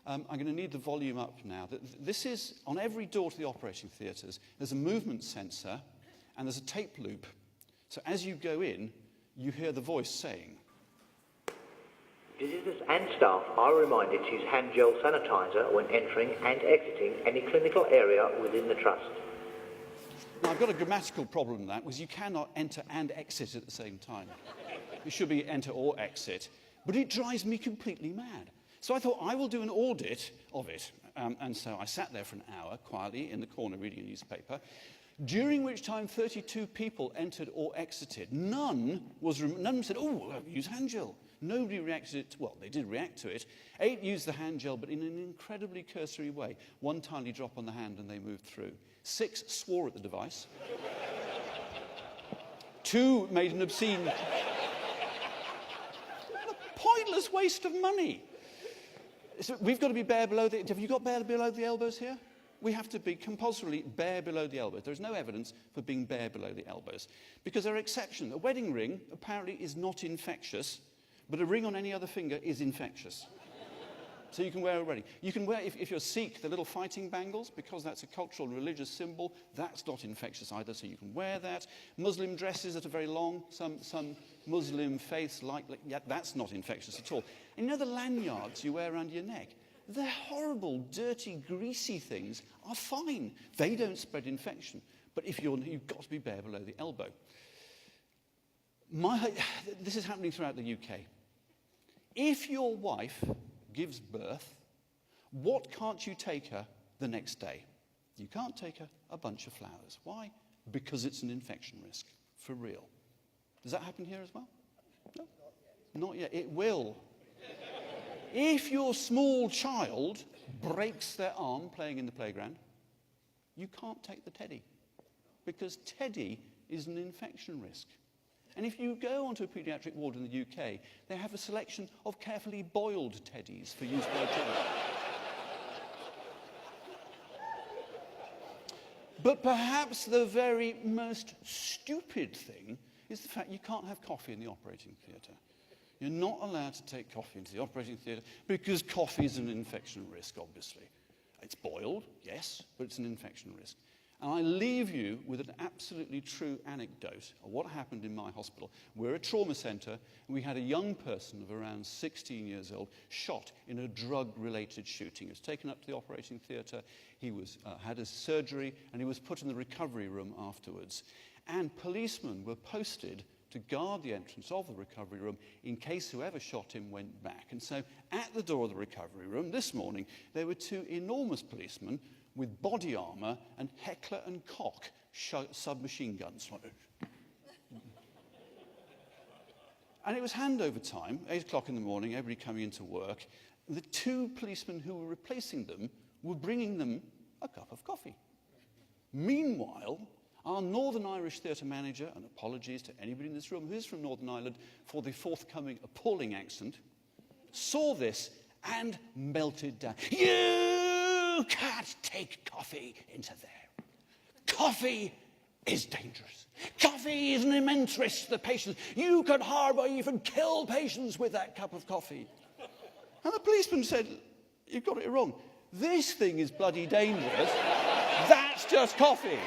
I'm going to need the volume up now. This is, on every door to the operating theatres, there's a movement sensor and there's a tape loop. So as you go in, you hear the voice saying, "Visitors and staff are reminded to use hand gel sanitizer when entering and exiting any clinical area within the trust." Now, I've got a grammatical problem with that, because you cannot enter and exit at the same time. It should be enter or exit. But it drives me completely mad. So I thought, I will do an audit of it. And so I sat there for an hour, quietly, in the corner reading a newspaper, during which time 32 people entered or exited. None said, "Oh, I'll use hand gel." Nobody reacted, well, they did react to it. 8 used the hand gel, but in an incredibly cursory way. 1 tiny drop on the hand and they moved through. 6 swore at the device. 2 made an obscene... What a pointless waste of money. So we've got to be bare below the... Have you got bare below the elbows here? We have to be compulsorily bare below the elbows. There's no evidence for being bare below the elbows, because there are exceptions. A wedding ring apparently is not infectious, but a ring on any other finger is infectious. So you can wear a wedding. You can wear, if you're Sikh, the little fighting bangles, because that's a cultural and religious symbol. That's not infectious either, so you can wear that. Muslim dresses that are very long. Some Muslim faiths yeah, that's not infectious at all. And you know the lanyards you wear around your neck? They're horrible, dirty, greasy things are fine. They don't spread infection. But if you've got to be bare below the elbow. This is happening throughout the UK. If your wife gives birth, what can't you take her the next day? You can't take her a bunch of flowers. Why? Because it's an infection risk, for real. Does that happen here as well? No? Not yet. It will. If your small child breaks their arm playing in the playground, you can't take the teddy, because teddy is an infection risk. And if you go onto a paediatric ward in the UK, they have a selection of carefully boiled teddies for use by children. But perhaps the very most stupid thing is the fact you can't have coffee in the operating theatre. You're not allowed to take coffee into the operating theatre because coffee is an infection risk, obviously. It's boiled, yes, but it's an infection risk. And I leave you with an absolutely true anecdote of what happened in my hospital. We're a trauma centre, and we had a young person of around 16 years old shot in a drug-related shooting. He was taken up to the operating theatre, he had his surgery, and he was put in the recovery room afterwards. And policemen were posted to guard the entrance of the recovery room in case whoever shot him went back. And so at the door of the recovery room this morning, there were 2 enormous policemen with body armour and Heckler and Koch submachine guns. And it was handover time, 8 o'clock in the morning, everybody coming into work. The 2 policemen who were replacing them were bringing them a cup of coffee. Meanwhile, our Northern Irish theatre manager, and apologies to anybody in this room who is from Northern Ireland for the forthcoming appalling accent, saw this and melted down. You can't take coffee into there. Coffee is dangerous. Coffee is an immense risk to the patient. You could harbour, even kill patients with that cup of coffee. And the policeman said, "You've got it wrong. This thing is bloody dangerous. That's just coffee."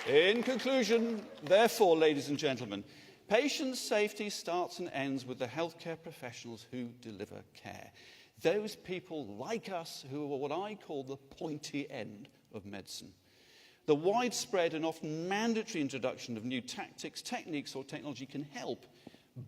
In conclusion, therefore, ladies and gentlemen, patient safety starts and ends with the healthcare professionals who deliver care. Those people like us who are what I call the pointy end of medicine. The widespread and often mandatory introduction of new tactics, techniques or technology can help,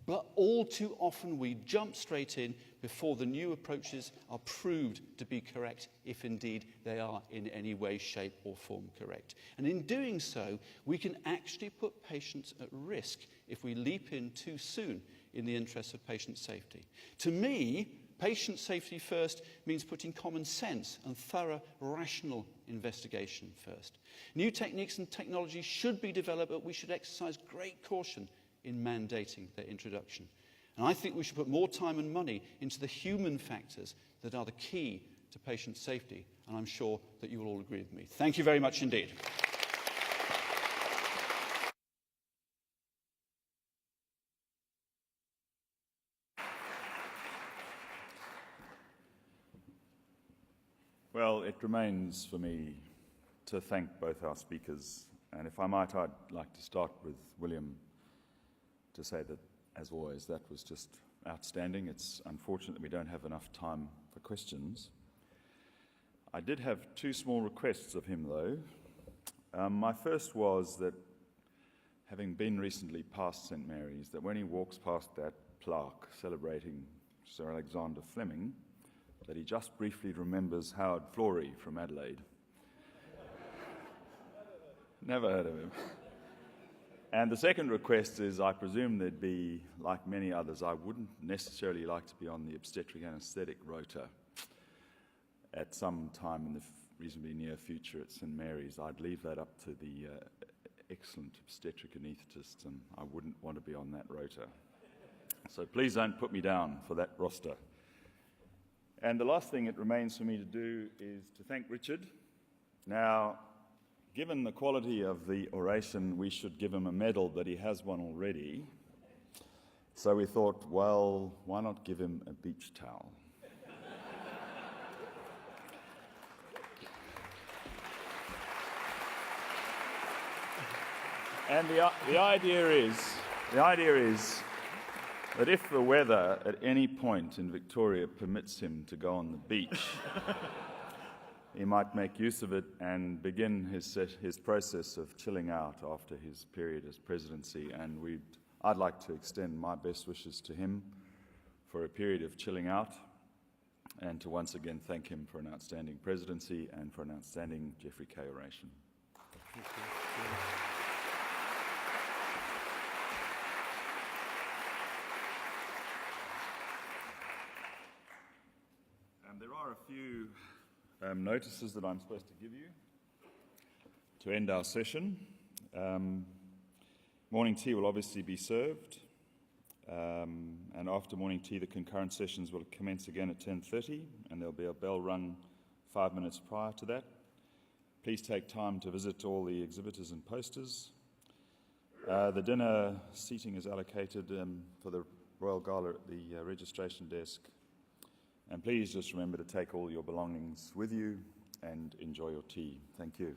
but all too often we jump straight in before the new approaches are proved to be correct, if indeed they are in any way, shape or form correct. And in doing so, we can actually put patients at risk if we leap in too soon in the interests of patient safety. To me, patient safety first means putting common sense and thorough, rational investigation first. New techniques and technologies should be developed, but we should exercise great caution in mandating their introduction. And I think we should put more time and money into the human factors that are the key to patient safety, and I'm sure that you will all agree with me. Thank you very much indeed. Well, it remains for me to thank both our speakers, and if I might, I'd like to start with William to say that, as always, that was just outstanding. It's unfortunate that we don't have enough time for questions. I did have two small requests of him, though. My first was that, having been recently past St. Mary's, that when he walks past that plaque celebrating Sir Alexander Fleming, that he just briefly remembers Howard Florey from Adelaide. Never heard of him. And the second request is, I presume there'd be, like many others, I wouldn't necessarily like to be on the obstetric anaesthetic rota at some time in the reasonably near future at St. Mary's. I'd leave that up to the excellent obstetric anaesthetists, and I wouldn't want to be on that rota. So please don't put me down for that roster. And the last thing it remains for me to do is to thank Richard. Now, given the quality of the oration, we should give him a medal, but he has one already. So we thought, well, why not give him a beach towel? And the idea is that if the weather at any point in Victoria permits him to go on the beach, he might make use of it and begin his process of chilling out after his period as presidency. And I'd like to extend my best wishes to him for a period of chilling out, and to once again thank him for an outstanding presidency and for an outstanding Geoffrey Kaye oration. Thank you. There are a few notices that I'm supposed to give you to end our session. Morning tea will obviously be served, and after morning tea the concurrent sessions will commence again at 10:30, and there'll be a bell rung 5 minutes prior to that. Please take time to visit all the exhibitors and posters. The dinner seating is allocated for the Royal Gala at the registration desk. And please just remember to take all your belongings with you and enjoy your tea. Thank you.